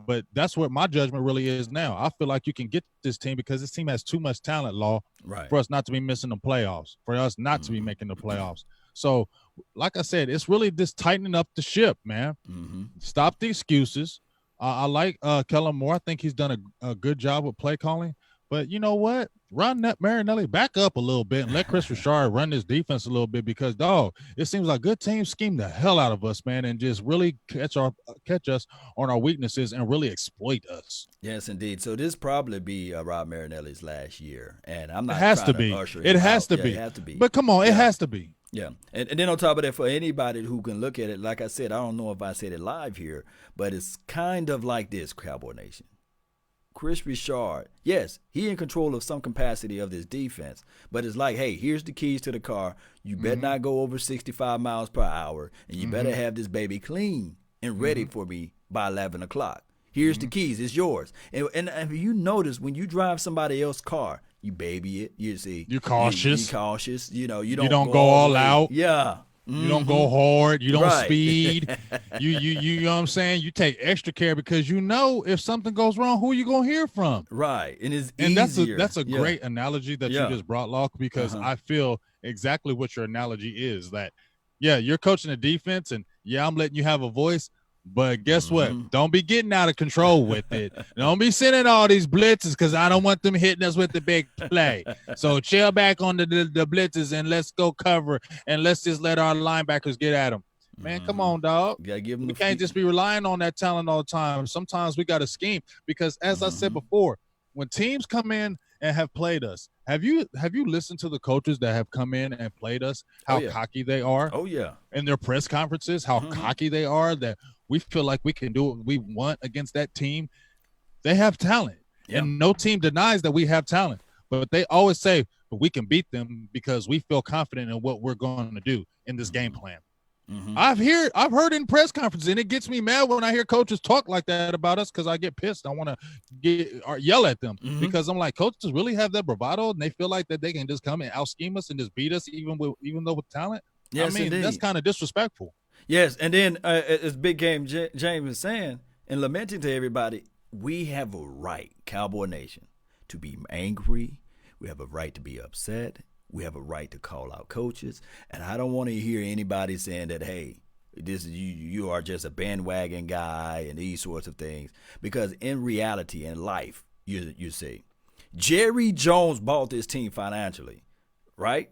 But that's what my judgment really is now. I feel like you can get this team because this team has too much talent, Law, for us not to be missing the playoffs, for us not to be making the playoffs. So like I said, it's really just tightening up the ship, man. Mm-hmm. Stop the excuses. I like Kellen Moore. I think he's done a good job with play calling. But you know what? Run that Marinelli back up a little bit and let Chris Richard run this defense a little bit because, dog, it seems like good teams scheme the hell out of us, man, and just really catch us on our weaknesses and really exploit us. Yes, indeed. So this probably be Rob Marinelli's last year, and I'm not. It has to be. It has to be. It has to be. But come on, it has to be. Yeah, and then on top of that, for anybody who can look at it, like I said, I don't know if I said it live here, but it's kind of like this, Cowboy Nation. Chris Richard, yes, he in control of some capacity of this defense, but it's like, hey, here's the keys to the car. You better not go over 65 miles per hour, and you better have this baby clean and ready for me by 11 o'clock. Here's the keys. It's yours. And you notice when you drive somebody else's car, you baby it. You see. You're cautious. You're cautious. You know, you don't don't go all out. Yeah. You don't go hard. You don't speed. You know what I'm saying? You take extra care because you know if something goes wrong, who are you going to hear from? Right. And it's easier. That's a great analogy that you just brought, Locke, because I feel exactly what your analogy is that, you're coaching a defense and, I'm letting you have a voice. But guess what? Don't be getting out of control with it. Don't be sending all these blitzes because I don't want them hitting us with the big play. So chill back on the blitzes and let's go cover and let's just let our linebackers get at them. Man, come on, dog. You gotta give them we can't just be relying on that talent all the time. Sometimes we got to scheme because, as I said before, when teams come in and have played us, have you listened to the coaches that have come in and played us, how cocky they are? Oh, yeah. In their press conferences, how cocky they are that we feel like we can do what we want against that team. They have talent. Yeah. And no team denies that we have talent. But they always say, but we can beat them because we feel confident in what we're going to do in this game plan. I've heard in press conferences, and it gets me mad when I hear coaches talk like that about us because I get pissed. I want to yell at them because I'm like, coaches really have that bravado and they feel like that they can just come and out scheme us and just beat us even though with talent. Yes, I mean, indeed. That's kind of disrespectful. Yes, and then as Big Game James is saying and lamenting to everybody, we have a right, Cowboy Nation, to be angry. We have a right to be upset. We have a right to call out coaches, and I don't want to hear anybody saying that, hey, this is you are just a bandwagon guy and these sorts of things. Because in reality, in life, you see, Jerry Jones bought this team financially, right?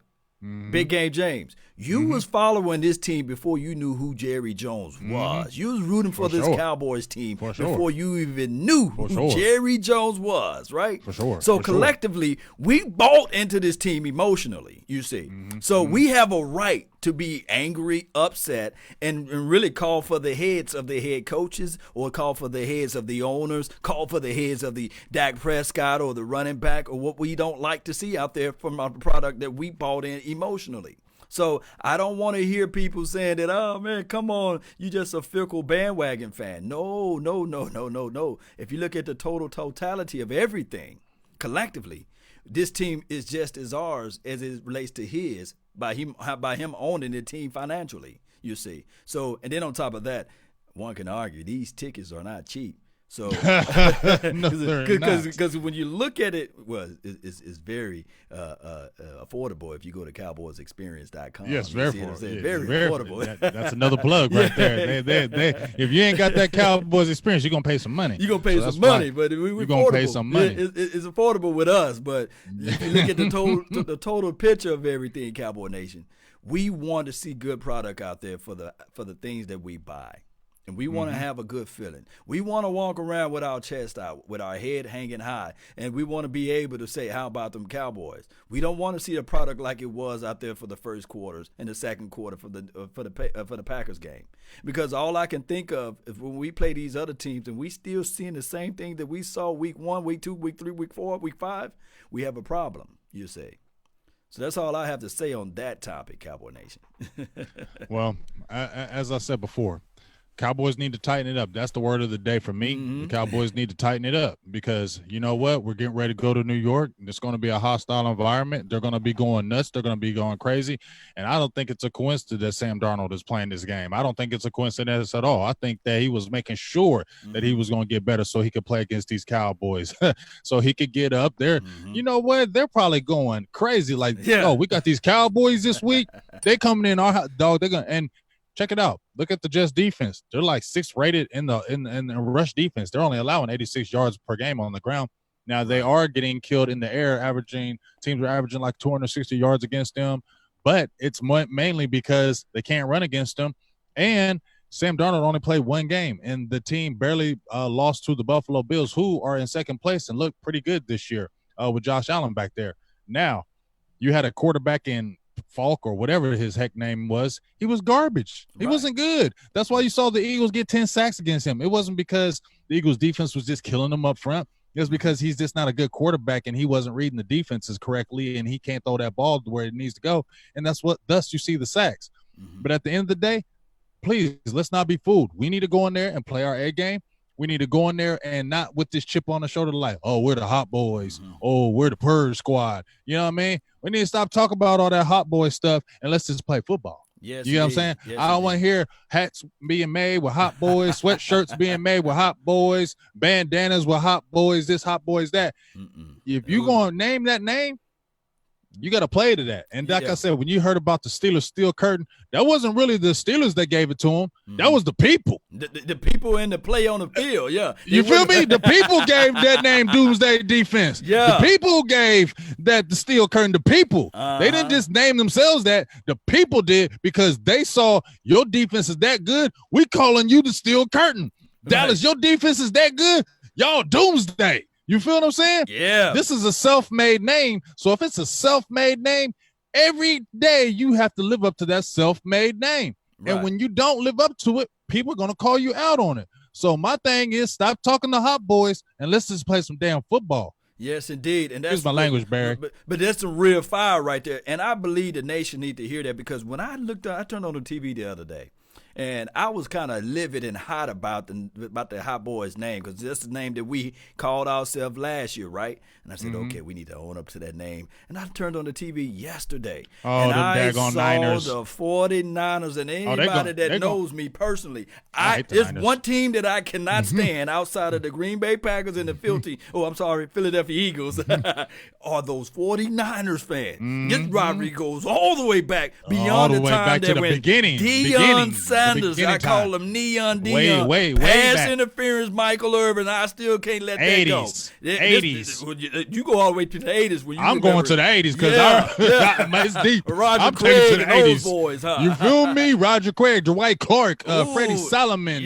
Big Game James, you was following this team before you knew who Jerry Jones was. You was rooting for this Cowboys team before you even knew who Jerry Jones was, right? For sure. So collectively, we bought into this team emotionally, you see. So we have a right to be angry, upset, and really call for the heads of the head coaches or call for the heads of the owners, call for the heads of the Dak Prescott or the running back or what we don't like to see out there from our product that we bought in emotionally. So I don't want to hear people saying that, oh, man, come on, you just a fickle bandwagon fan. No. If you look at the totality of everything collectively, this team is just as ours as it relates to his by him owning the team financially, you see. So, and then on top of that, one can argue these tickets are not cheap. So, because when you look at it, well, it's very affordable if you go to cowboysexperience.com. Yes, very affordable. Yeah, very affordable. That's another plug right there. They, if you ain't got that Cowboys experience, you're going to pay some money. You're going to pay some money, but you're going to pay some money. It's affordable with us, but if you look at the total picture of everything, Cowboy Nation, we want to see good product out there for the things that we buy. And we want to have a good feeling. We want to walk around with our chest out, with our head hanging high, and we want to be able to say, how about them Cowboys? We don't want to see the product like it was out there for the first quarters and the second quarter for the Packers game. Because all I can think of is when we play these other teams and we still seeing the same thing that we saw week 1, week 2, week 3, week 4, week 5, we have a problem, you say. So that's all I have to say on that topic, Cowboy Nation. Well, as I said before, Cowboys need to tighten it up. That's the word of the day for me. Mm-hmm. The Cowboys need to tighten it up because you know what? We're getting ready to go to New York. It's going to be a hostile environment. They're going to be going nuts. They're going to be going crazy. And I don't think it's a coincidence that Sam Darnold is playing this game. I don't think it's a coincidence at all. I think that he was making sure that he was going to get better so he could play against these Cowboys. So he could get up there. You know what? They're probably going crazy. Like, oh, we got these Cowboys this week. They coming in our dog. They're going and check it out. Look at the Jets defense. They're like 6th rated in the rush defense. They're only allowing 86 yards per game on the ground. Now they are getting killed in the air. Teams are averaging like 260 yards against them, but it's mainly because they can't run against them. And Sam Darnold only played one game, and the team barely lost to the Buffalo Bills, who are in 2nd place and look pretty good this year with Josh Allen back there. Now you had a quarterback in Falk or whatever his heck name was. He was garbage. He wasn't good. That's why you saw the Eagles get 10 sacks against him. It wasn't because the Eagles defense was just killing them up front. It was because he's just not a good quarterback and he wasn't reading the defenses correctly and he can't throw that ball to where it needs to go. And thus you see the sacks. But at the end of the day, please, let's not be fooled. We need to go in there and play our A game. We need to go in there and not with this chip on the shoulder like, oh, we're the hot boys. Oh, we're the purge squad. You know what I mean? We need to stop talking about all that hot boy stuff and let's just play football. Yes, you know what I'm saying? Yes, I don't want to hear hats being made with hot boys, sweatshirts being made with hot boys, bandanas with hot boys, this hot boys, that. If you're going to name that name, you got to play to that. And like I said, when you heard about the Steelers steel curtain, that wasn't really the Steelers that gave it to them. That was the people. The people in the play on the field, You feel me? The people gave that name Doomsday Defense. The people gave that the steel curtain. The people. They didn't just name themselves that. The people did because they saw your defense is that good. We calling you the steel curtain. Dallas, your defense is that good. Y'all Doomsday. You feel what I'm saying? Yeah. This is a self-made name. So if it's a self-made name, every day you have to live up to that self-made name. Right. And when you don't live up to it, people are going to call you out on it. So my thing is stop talking to hot boys and let's just play some damn football. Yes, indeed. And that's my language, Barry. But that's some real fire right there. And I believe the nation need to hear that because when I turned on the TV the other day, and I was kind of livid and hot about the Hot Boys name because that's the name that we called ourselves last year, right? And I said, okay, we need to own up to that name. And I turned on the TV yesterday, and I saw Niners. the 49ers. And anybody that knows me personally, there's one team that I cannot stand outside of the Green Bay Packers and the Philadelphia Eagles are those 49ers fans. This rivalry goes all the way back beyond the time that when Deion Sanders, I call him Neon Dion. Way Pass back. Interference, Michael Irvin. I still can't let that 80s. go. 80s. You go all the way to the 80s. When I'm going to the 80s because it's deep. Roger I'm Craig taking to the 80s. Boys, huh? You feel me? Roger Craig, Dwight Clark, Freddie Solomon,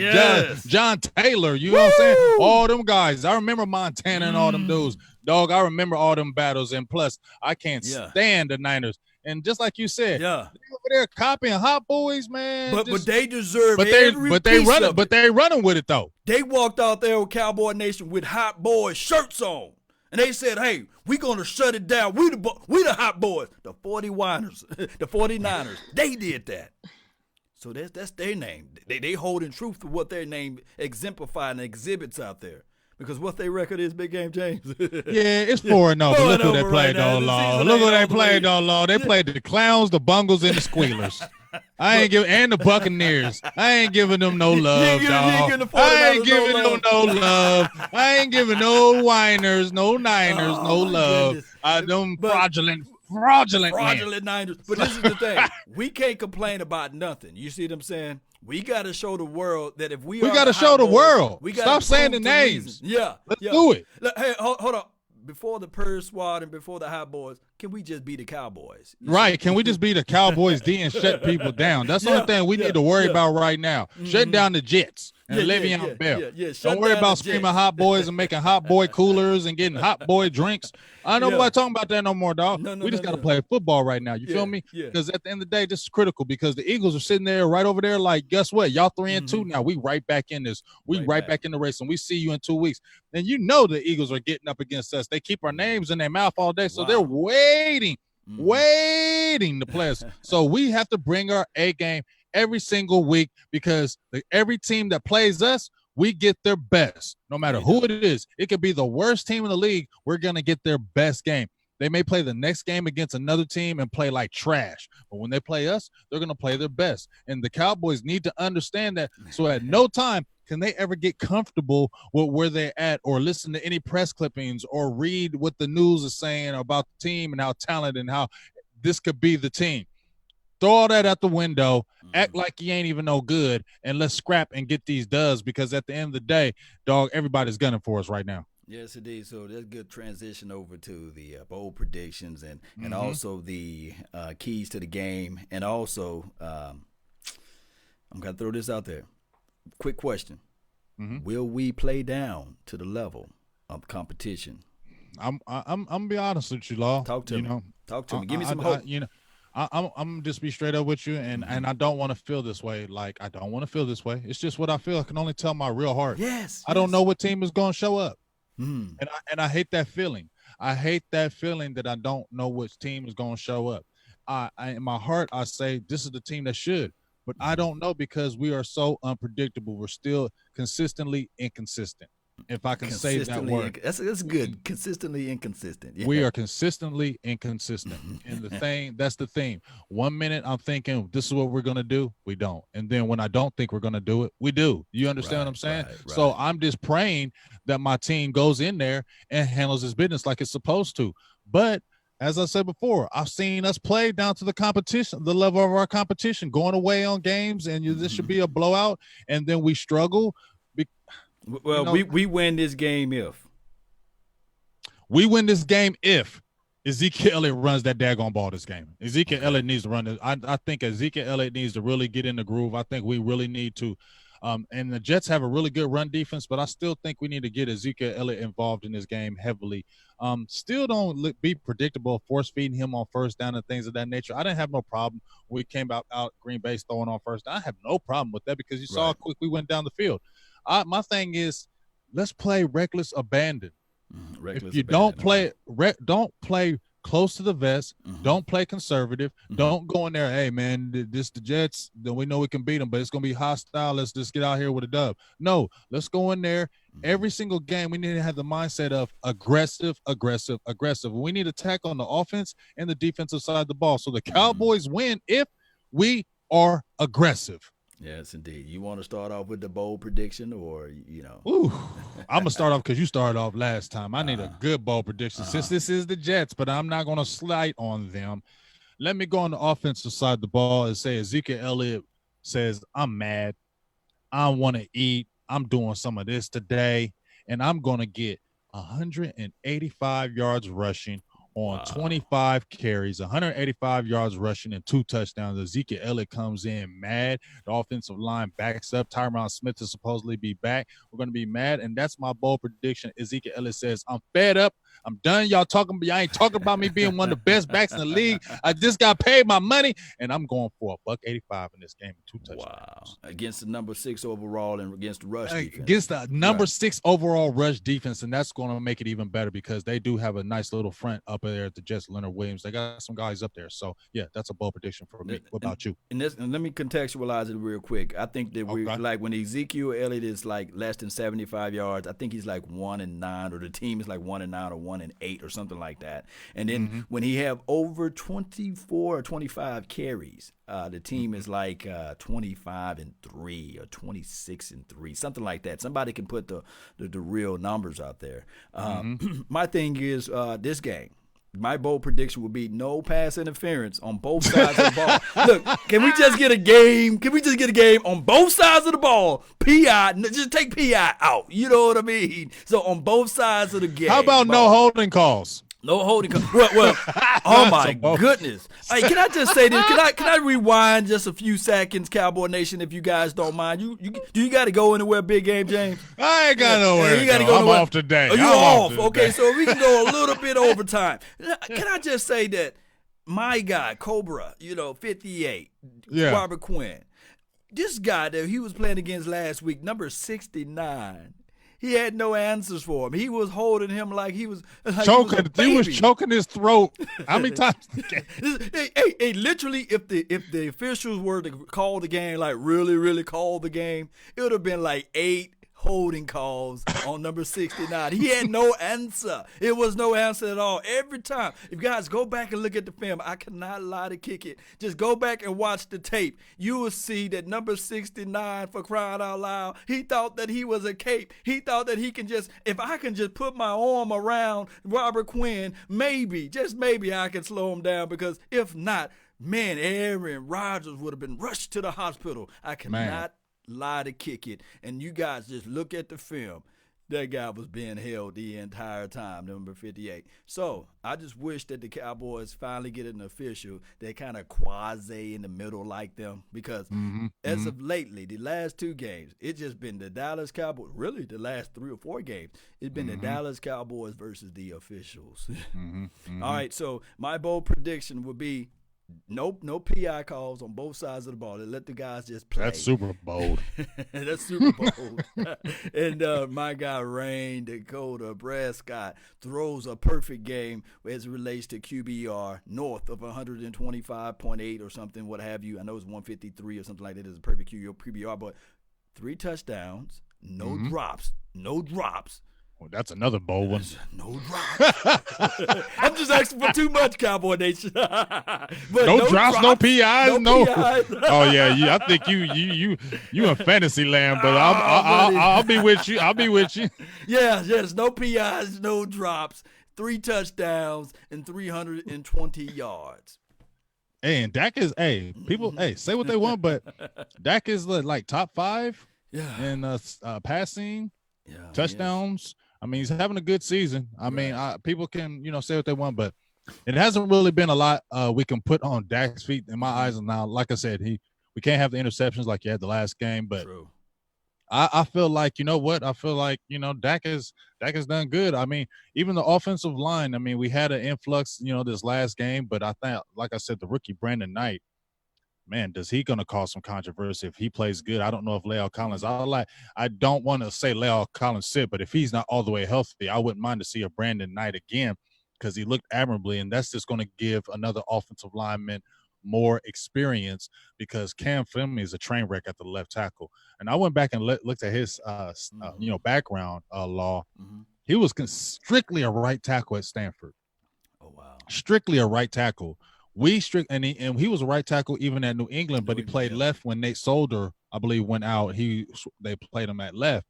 John Taylor. You know what I'm saying? All them guys. I remember Montana and all them dudes. Dog, I remember all them battles. And plus, I can't stand the Niners. And just like you said, they over there copying hot boys, man. But they deserve every piece of it. But they running with it though. They walked out there with Cowboy Nation with hot boys shirts on, and they said, "Hey, we gonna shut it down. We the hot boys, the 49ers. They did that. So that's their name. They holding truth to what their name exemplifies and exhibits out there." Because what their record is, Big Game James. It's 4-0. But look who they played, though, Law. Look who they played, though, Law. They played the Clowns, the Bungles, and the Squealers. And the Buccaneers. I ain't giving them no love, dog. I ain't giving them no love. I ain't giving no whiners, no Niners, no love. Them fraudulent Niners. But this is the thing. We can't complain about nothing. You see what I'm saying? We got to show the world that if we got to show the world. Stop saying the names. Let's do it. Hey, hold on. Before the Purge Squad and before the Hot Boys, can we just be the Cowboys? Right. Can we just be the Cowboys D and shut people down? That's the only thing we need to worry about right now. Shutting down the Jets and Le'Veon Bell. Don't worry about screaming hot boys and making hot boy coolers and getting hot boy drinks. I don't know nobody talking about that no more, dog. We just got to play football right now. You feel me? Because at the end of the day, this is critical because the Eagles are sitting there right over there like, guess what? Y'all 3-2 now. We right back in this. We right back in the race, and we see you in 2 weeks. And you know the Eagles are getting up against us. They keep our names in their mouth all day, so they're waiting to play us. So we have to bring our A game every single week because every team that plays us, we get their best, no matter who it is. It could be the worst team in the league. We're going to get their best game. They may play the next game against another team and play like trash. But when they play us, they're going to play their best. And the Cowboys need to understand that. So at no time can they ever get comfortable with where they're at or listen to any press clippings or read what the news is saying about the team and how talented and how this could be the team. Throw all that out the window, act like you ain't even no good, and let's scrap and get these dubs because at the end of the day, dog, everybody's gunning for us right now. Yes, indeed. So that's a good transition over to the bold predictions and also the keys to the game. And also, I'm going to throw this out there. Quick question. Will we play down to the level of competition? I'm gonna be honest with you, Law. Talk to me. Talk to me. Give me some hope. I'm just be straight up with you, and I don't want to feel this way. Like, I don't want to feel this way. It's just what I feel. I can only tell my real heart. Yes. I don't know what team is going to show up. And I hate that feeling. I hate that feeling that I don't know which team is going to show up. In my heart, I say this is the team that should, but I don't know because we are so unpredictable. We're still consistently inconsistent. If I can say that word. That's good. Consistently inconsistent. Yeah. We are consistently inconsistent. And that's the thing. 1 minute I'm thinking this is what we're going to do. We don't. And then when I don't think we're going to do it, we do. You understand what I'm saying? Right. So I'm just praying that my team goes in there and handles its business like it's supposed to. But as I said before, I've seen us play down to the competition, the level of our competition, going away on games, and this should be a blowout, and then we struggle. Well, we win this game if. We win this game if Ezekiel Elliott runs that daggone ball this game. Ezekiel Elliott needs to run it. I think Ezekiel Elliott needs to really get in the groove. I think we really need to. And the Jets have a really good run defense, but I still think we need to get Ezekiel Elliott involved in this game heavily. Still don't be predictable, force feeding him on first down and things of that nature. I didn't have no problem when we came out Green Bay throwing on first down. I have no problem with that because you saw how quick we went down the field. My thing is, let's play reckless abandon. If you don't play close to the vest, don't play conservative, don't go in there, hey, man, this the Jets, then we know we can beat them, but it's going to be hostile. Let's just get out here with a dub. No, let's go in there. Every single game, we need to have the mindset of aggressive. We need to tackle on the offense and the defensive side of the ball. So the Cowboys win if we are aggressive. Yes, indeed. You want to start off with the bold prediction or, Ooh, I'm going to start off because you started off last time. I need a good bold prediction since this is the Jets, but I'm not going to slight on them. Let me go on the offensive side of the ball and say Ezekiel Elliott says, I'm mad. I want to eat. I'm doing some of this today, and I'm going to get 185 yards rushing on 25 carries, 185 yards rushing, and 2 touchdowns. Ezekiel Elliott comes in mad. The offensive line backs up. Tyron Smith is supposedly be back. We're going to be mad, and that's my bold prediction. Ezekiel Elliott says, I'm fed up. I'm done. Y'all ain't talking about me being one of the best backs in the league. I just got paid my money, and I'm going for $185 in this game, 2 touchdowns. Wow. Against the number 6 overall and against the rush defense. Against the number 6 overall rush defense, and that's going to make it even better because they do have a nice little front up there at the Jets, Leonard Williams. They got some guys up there. So, yeah, that's a bold prediction for me. What about you? And let me contextualize it real quick. I think that we like when Ezekiel Elliott is like less than 75 yards, I think he's like 1-9, or the team is like 1-9 or 1-8 or something like that. And then when he have over 24 or 25 carries, the team is like 25-3 or 26-3, something like that. Somebody can put the real numbers out there. My thing is this game. My bold prediction will be no pass interference on both sides of the ball. Look, can we just get a game? Can we just get a game on both sides of the ball? PI, just take PI out. You know what I mean? So on both sides of the game. How about no holding calls? No holding. Well, oh my goodness! Hey, can I just say this? Can I rewind just a few seconds, Cowboy Nation, if you guys don't mind? You got to go anywhere, big game, James? I ain't got nowhere. You got to go. I'm off today. Oh, you off? Okay, so we can go a little bit over time. Can I just say that my guy Cobra, 58, Robert Quinn, this guy that he was playing against last week, number 69. He had no answers for him. He was holding him like he was choking. He was choking his throat. How many times? Hey, literally, if the officials were to call the game, like really call the game, it would have been like 8 holding calls on number 69. He had no answer. It was no answer at all. Every time. If you guys go back and look at the film, I cannot lie to kick it. Just go back and watch the tape. You will see that number 69, for crying out loud, he thought that he was a cape. He thought that he can just, if I can just put my arm around Robert Quinn, maybe, just maybe I can slow him down, because if not, man, Aaron Rodgers would have been rushed to the hospital. I cannot lie to kick it. And you guys just look at the film. That guy was being held the entire time, number 58. So I just wish that the Cowboys finally get an official that kind of quasi in the middle like them, because as of lately, the last 2 games, it's just been the Dallas Cowboys. Really, the last 3 or 4 games, it's been the Dallas Cowboys versus the officials. All right, so my bold prediction would be no PI calls on both sides of the ball. They let the guys just play. That's super bold. That's super bold. And my guy, Rain Dakota Prescott, throws a perfect game as it relates to QBR, north of 125.8 or something, what have you. I know it's 153 or something like that. It's a perfect QBR, but 3 touchdowns, no drops. Well, that's another bold one. No drops. I'm just asking for too much, Cowboy Nation. But no drops, no PIs, no. PIs. Oh yeah. I think you in fantasy land, but I'll be with you. Yes, no PIs, no drops, 3 touchdowns and 320 yards. Hey, and Dak is people say what they want, but Dak is like top 5 in passing, touchdowns. I mean, he's having a good season. I mean, people can, say what they want, but it hasn't really been a lot we can put on Dak's feet in my eyes. And now, like I said, we can't have the interceptions like you had the last game, but True. I feel like, you know what? I feel like, Dak has done good. I mean, even the offensive line, I mean, we had an influx, this last game, but I think, like I said, the rookie Brandon Knight, man, does he going to cause some controversy if he plays good? I don't know if La'el Collins. I don't want to say La'el Collins sit, but if he's not all the way healthy, I wouldn't mind to see a Brandon Knight again, because he looked admirably, and that's just going to give another offensive lineman more experience, because Cam Finley is a train wreck at the left tackle. And I went back and looked at his background law. He was strictly a right tackle at Stanford. Oh wow, strictly a right tackle. And he was a right tackle even at New England, but he played left when Nate Solder, I believe, went out. They played him at left,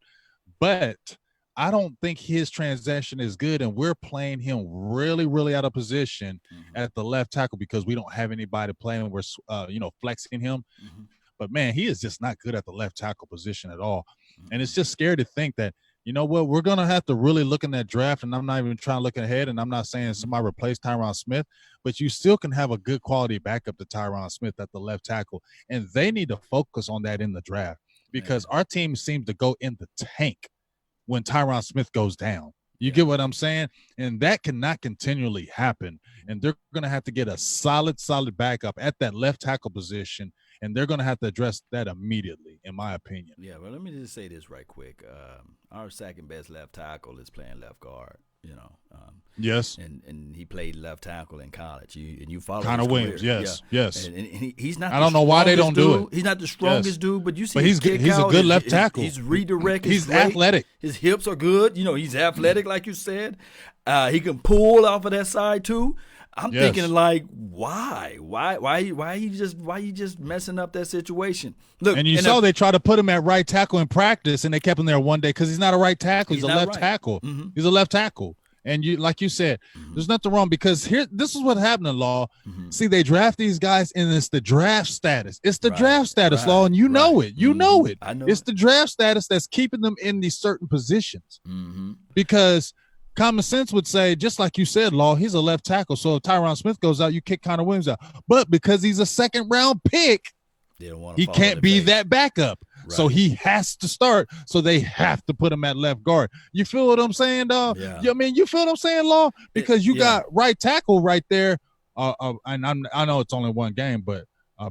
but I don't think his transition is good, and we're playing him really, really out of position at the left tackle because we don't have anybody playing. We're flexing him, but man, he is just not good at the left tackle position at all, and it's just scary to think that. You know what? We're going to have to really look in that draft, and I'm not even trying to look ahead, and I'm not saying somebody replace Tyron Smith, but you still can have a good quality backup to Tyron Smith at the left tackle, and they need to focus on that in the draft because our team seems to go in the tank when Tyron Smith goes down. You get what I'm saying? And that cannot continually happen, and they're going to have to get a solid backup at that left tackle position, and they're going to have to address that immediately, in my opinion. Yeah, well, let me just say this right quick. Our second best left tackle is playing left guard. Yes, and he played left tackle in college. You follow Connor Williams. Yes. And he's not. I don't know why they don't do it. He's not the strongest dude, but you see, but he's a good left tackle. He's redirect. He's athletic. His hips are good. He's athletic, like you said. He can pull off of that side too. I'm thinking like, why you just messing up that situation? Look, and you saw they tried to put him at right tackle in practice, and they kept him there one day because he's not a right tackle. He's a left tackle. He's a left tackle. And like you said, there's nothing wrong because this is what happened in Law. See, they draft these guys, and it's the draft status. It's the draft status, Law, and you know it. You know it. I know it's the draft status that's keeping them in these certain positions because common sense would say, just like you said, Law, he's a left tackle. So if Tyron Smith goes out, you kick Connor Williams out. But because he's a second-round pick, he can't be that backup. Right. So he has to start. So they have to put him at left guard. You feel what I'm saying, dog? Yeah. I mean, you feel what I'm saying, Law? Because you got right tackle right there. And I know it's only one game, but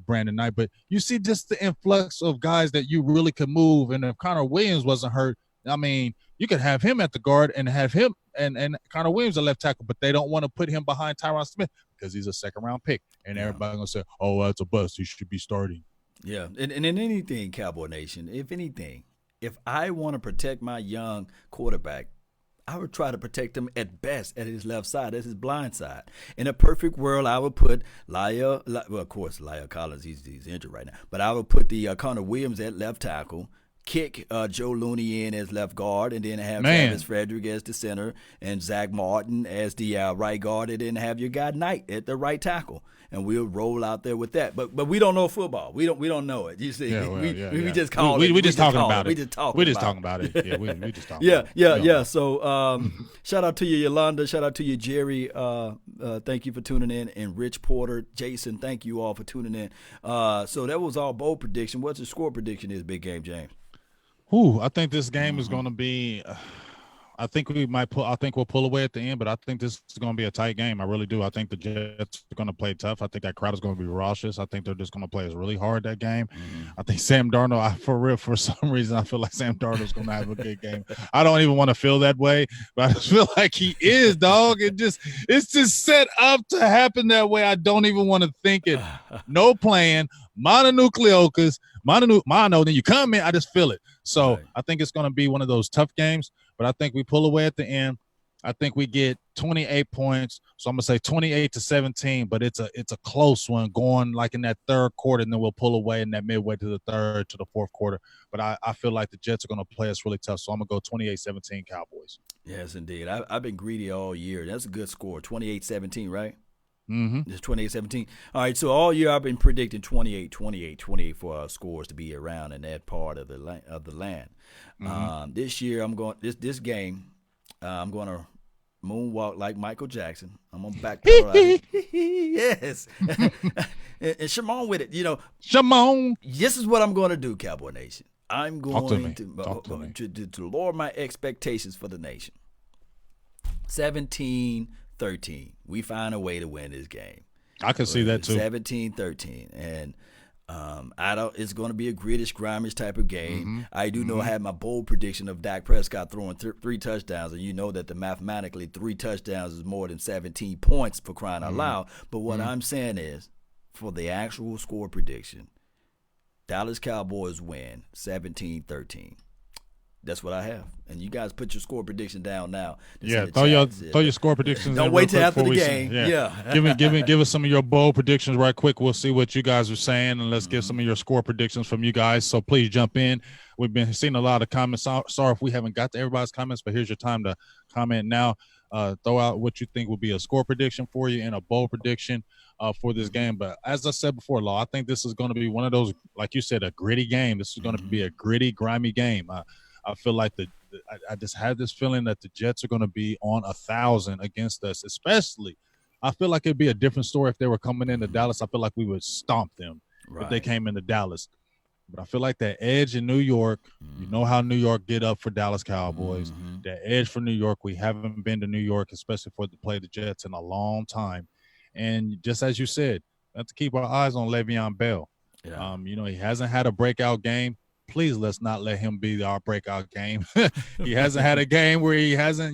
Brandon Knight. But you see just the influx of guys that you really could move. And if Connor Williams wasn't hurt, I mean, You could have him at the guard and have him and Connor Williams a left tackle, but they don't want to put him behind Tyron Smith because he's a second-round pick. And everybody's going to say, oh, that's a bust. He should be starting. Yeah, and in anything, Cowboy Nation, if I want to protect my young quarterback, I would try to protect him at best at his left side, at his blind side. In a perfect world, I would put well, of course, Lyle Collins, he's injured right now, but I would put the Connor Williams at left tackle, kick Joe Looney in as left guard, and then have Travis Frederick as the center and Zach Martin as the right guard, and then have your guy Knight at the right tackle. And we'll roll out there with that, but we don't know football. We don't know it. You see, we just call it. We just talking about it. We just talking about it. Yeah, we just talking. Yeah. So shout out to you, Yolanda. Shout out to you, Jerry. Thank you for tuning in, and Rich Porter, Jason. Thank you all for tuning in. So that was our bold prediction. What's the score prediction? Is big game, James? I think this game is going to be. I think we'll pull away at the end, but I think this is going to be a tight game. I really do. I think the Jets are going to play tough. I think that crowd is going to be raucous. I think they're just going to play us really hard that game. I think Sam Darnold, for some reason, I feel like Sam Darnold is going to have a good game. I don't even want to feel that way, but I just feel like he is, dog. It's just set up to happen that way. I don't even want to think it. No plan, mononucleosis, mono. Then you come in, I just feel it. So right. I think it's going to be one of those tough games. But I think we pull away at the end. I think we get 28 points. So I'm going to say 28-17, but it's a close one going like in that third quarter, and then we'll pull away in that midway to the third to the fourth quarter. But I feel like the Jets are going to play us really tough. So I'm going to go 28-17 Cowboys. Yes, indeed. I've been greedy all year. That's a good score, 28-17, right? Mm-hmm. It's 28-17. All right, so all year I've been predicting 28 for our scores to be around in that part of the land. Mm-hmm. This year I'm going this game. I'm going to moonwalk like Michael Jackson. I'm going to backpedal. Yes, and Shimon with it. Shimon. This is what I'm going to do, Cowboy Nation. I'm going to lower my expectations for the nation. 17-13. We find a way to win this game. I can see that too. 17-13, and it's going to be a grittish, grimish type of game. Mm-hmm. I do know I had my bold prediction of Dak Prescott throwing 3 touchdowns, and you know that mathematically 3 touchdowns is more than 17 points for crying out loud. But what I'm saying is, for the actual score prediction, Dallas Cowboys win 17-13. That's what I have. And you guys put your score prediction down now. Throw your score predictions. Don't wait till after the game. Give us some of your bold predictions right quick. We'll see what you guys are saying, and let's get some of your score predictions from you guys. So please jump in. We've been seeing a lot of comments. Sorry if we haven't got to everybody's comments, but here's your time to comment now. Throw out what you think will be a score prediction for you and a bold prediction for this game. But as I said before, Law, I think this is going to be one of those, like you said, a gritty game. This is going to be a gritty, grimy game. I feel like I just had this feeling that the Jets are going to be on 1,000 against us, especially. I feel like it'd be a different story if they were coming into Dallas. I feel like we would stomp them if they came into Dallas. But I feel like that edge in New York, you know how New York get up for Dallas Cowboys. That edge for New York, we haven't been to New York, especially for to play the Jets in a long time. And just as you said, we have to keep our eyes on Le'Veon Bell. Yeah. He hasn't had a breakout game. Please let's not let him be our breakout game. He hasn't had a game where he hasn't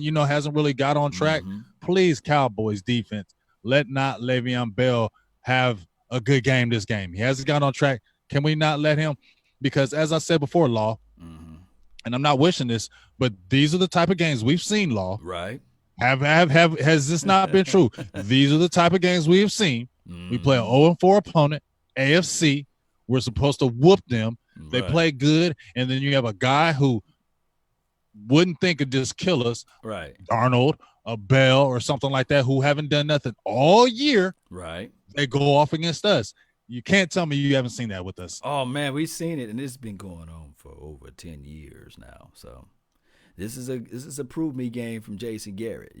really got on track. Please, Cowboys defense, let not Le'Veon Bell have a good game this game. He hasn't got on track. Can we not let him? Because as I said before, Law, and I'm not wishing this, but these are the type of games we've seen, Law. Right. Has this not been true? These are the type of games we have seen. We play an 0-4 opponent, AFC. We're supposed to whoop them. They play good, and then you have a guy who wouldn't think of just kill us, right? Darnold, a Bell, or something like that, who haven't done nothing all year. Right. They go off against us. You can't tell me you haven't seen that with us. Oh, man, we've seen it, and it's been going on for over 10 years now. So this is a prove me game from Jason Garrett.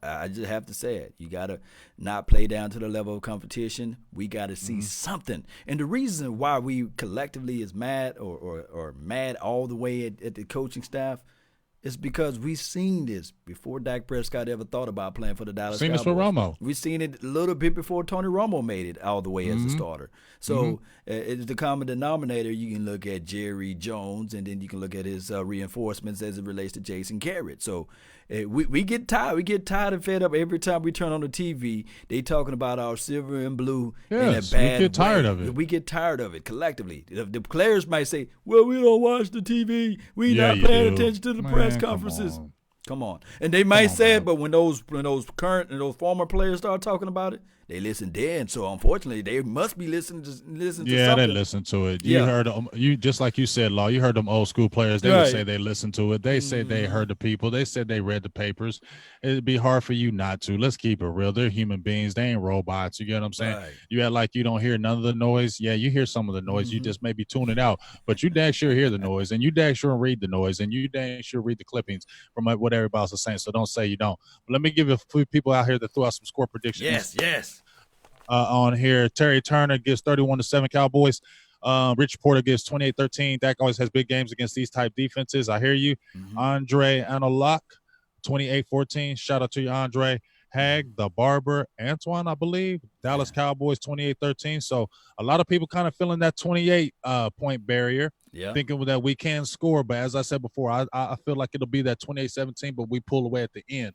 I just have to say it. You got to not play down to the level of competition. We got to see something. And the reason why we collectively is mad or mad all the way at the coaching staff, It's because we've seen this before Dak Prescott ever thought about playing for the Dallas Cowboys. Seen this with Romo. We've seen it a little bit before Tony Romo made it all the way as a starter. So it's the common denominator. You can look at Jerry Jones, and then you can look at his reinforcements as it relates to Jason Garrett. So we get tired. We get tired and fed up every time we turn on the TV. They talking about our silver and blue in a bad way. We get tired of it. We get tired of it collectively. The players might say, well, we don't watch the TV. We not paying attention to the press conferences. Come on. And they might say it, but when those current and those former players start talking about it, they listen then. So unfortunately, they must be listening to something. Yeah, they listen to it. You heard them. You just like you said, Law. You heard them old school players. They would say they listened to it. They say they heard the people. They said they read the papers. It'd be hard for you not to. Let's keep it real. They're human beings. They ain't robots. You get what I'm saying? Right. You act like you don't hear none of the noise. Yeah, you hear some of the noise. You just maybe tune it out, but you dang sure hear the noise, and you dang sure read the noise, and you dang sure read the clippings from what everybody else is saying. So don't say you don't. But let me give you a few people out here that threw out some score predictions. Yes. On here, Terry Turner gives 31-7 Cowboys. Rich Porter gives 28-13. Dak always has big games against these type defenses. I hear you. Andre Analok, 28-14. Shout out to you, Andre. Hag, the Barber, Antoine, I believe. Dallas Cowboys, 28-13. So a lot of people kind of feeling that 28-point barrier, thinking that we can score. But as I said before, I feel like it'll be that 28-17, but we pull away at the end.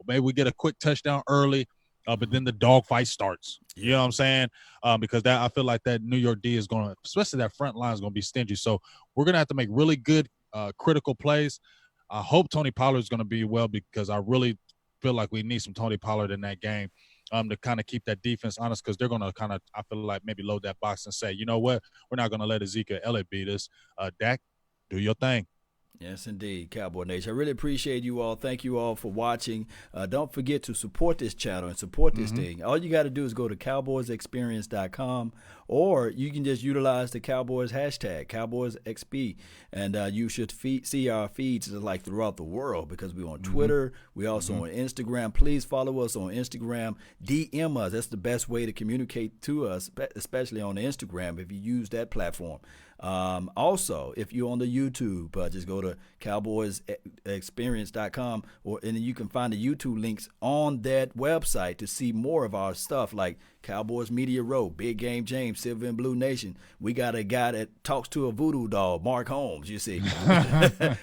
Maybe we get a quick touchdown early. But then the dogfight starts. You know what I'm saying? Because that I feel like that New York D is going to, especially that front line is going to be stingy. So we're going to have to make really good critical plays. I hope Tony Pollard is going to be well because I really feel like we need some Tony Pollard in that game to kind of keep that defense honest because they're going to kind of, I feel like, maybe load that box and say, you know what, we're not going to let Ezekiel Elliott beat us. Dak, do your thing. Yes, indeed, Cowboy Nation. I really appreciate you all. Thank you all for watching. Don't forget to support this channel and support this thing. All you got to do is go to cowboysexperience.com, or you can just utilize the Cowboys hashtag, CowboysXP, and you should see our feeds like throughout the world because we're on Twitter. We're also on Instagram. Please follow us on Instagram. DM us. That's the best way to communicate to us, especially on Instagram if you use that platform. Also, if you're on the YouTube, just go to cowboysexperience.com, and then you can find the YouTube links on that website to see more of our stuff like Cowboys Media Row, Big Game James, Silver and Blue Nation. We got a guy that talks to a voodoo doll, Mark Holmes, you see.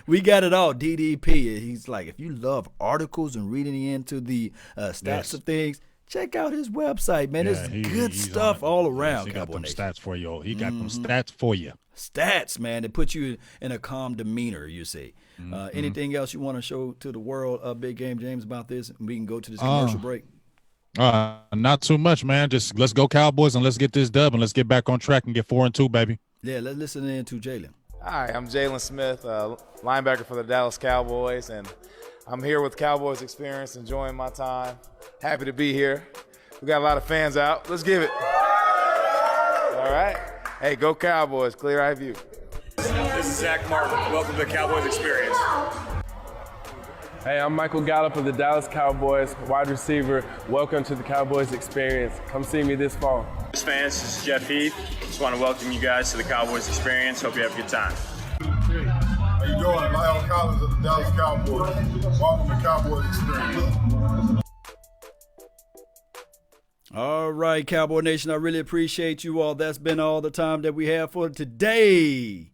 We got it all, DDP. He's like, if you love articles and reading into the stats of things, check out his website, man. There's good stuff all around. He got them stats for you. He got them stats for you. Stats, man, that put you in a calm demeanor, you see. Anything else you want to show to the world, Big Game James, about this? We can go to this commercial break. Not too much, man. Just let's go Cowboys and let's get this dub and let's get back on track and get 4-2, baby. Yeah, let's listen in to Jalen. Hi, I'm Jalen Smith, linebacker for the Dallas Cowboys, and I'm here with Cowboys Experience, enjoying my time. Happy to be here. We got a lot of fans out. Let's give it. All right. Hey, go Cowboys. Clear eye view. This is Zach Martin. Welcome to the Cowboys Experience. Hey, I'm Michael Gallup of the Dallas Cowboys, wide receiver. Welcome to the Cowboys Experience. Come see me this fall. Fans, this is Jeff Heath. Just want to welcome you guys to the Cowboys Experience. Hope you have a good time. How you doing? Lyle Collins of the Dallas Cowboys. Welcome to Cowboys Experience. All right, Cowboy Nation, I really appreciate you all. That's been all the time that we have for today.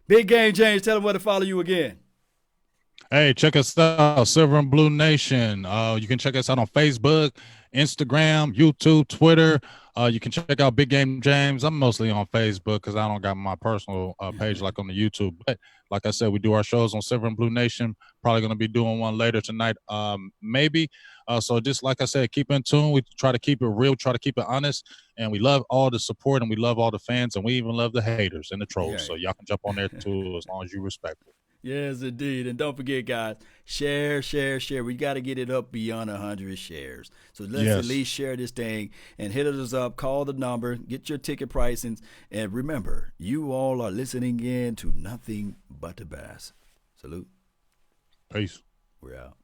Big Game James, tell them where to follow you again. Hey, check us out, Silver and Blue Nation. You can check us out on Facebook, Instagram, YouTube, Twitter. You can check out Big Game James. I'm mostly on Facebook because I don't got my personal page like on the YouTube. But like I said, we do our shows on Silver and Blue Nation. Probably going to be doing one later tonight, maybe. So just like I said, keep in tune. We try to keep it real, try to keep it honest. And we love all the support and we love all the fans. And we even love the haters and the trolls. Yeah. So y'all can jump on there too as long as you respect it. Yes, indeed. And don't forget, guys, share. We got to get it up beyond 100 shares. So let's at least share this thing and hit us up. Call the number. Get your ticket pricings. And remember, you all are listening in to nothing but the best. Salute. Peace. We're out.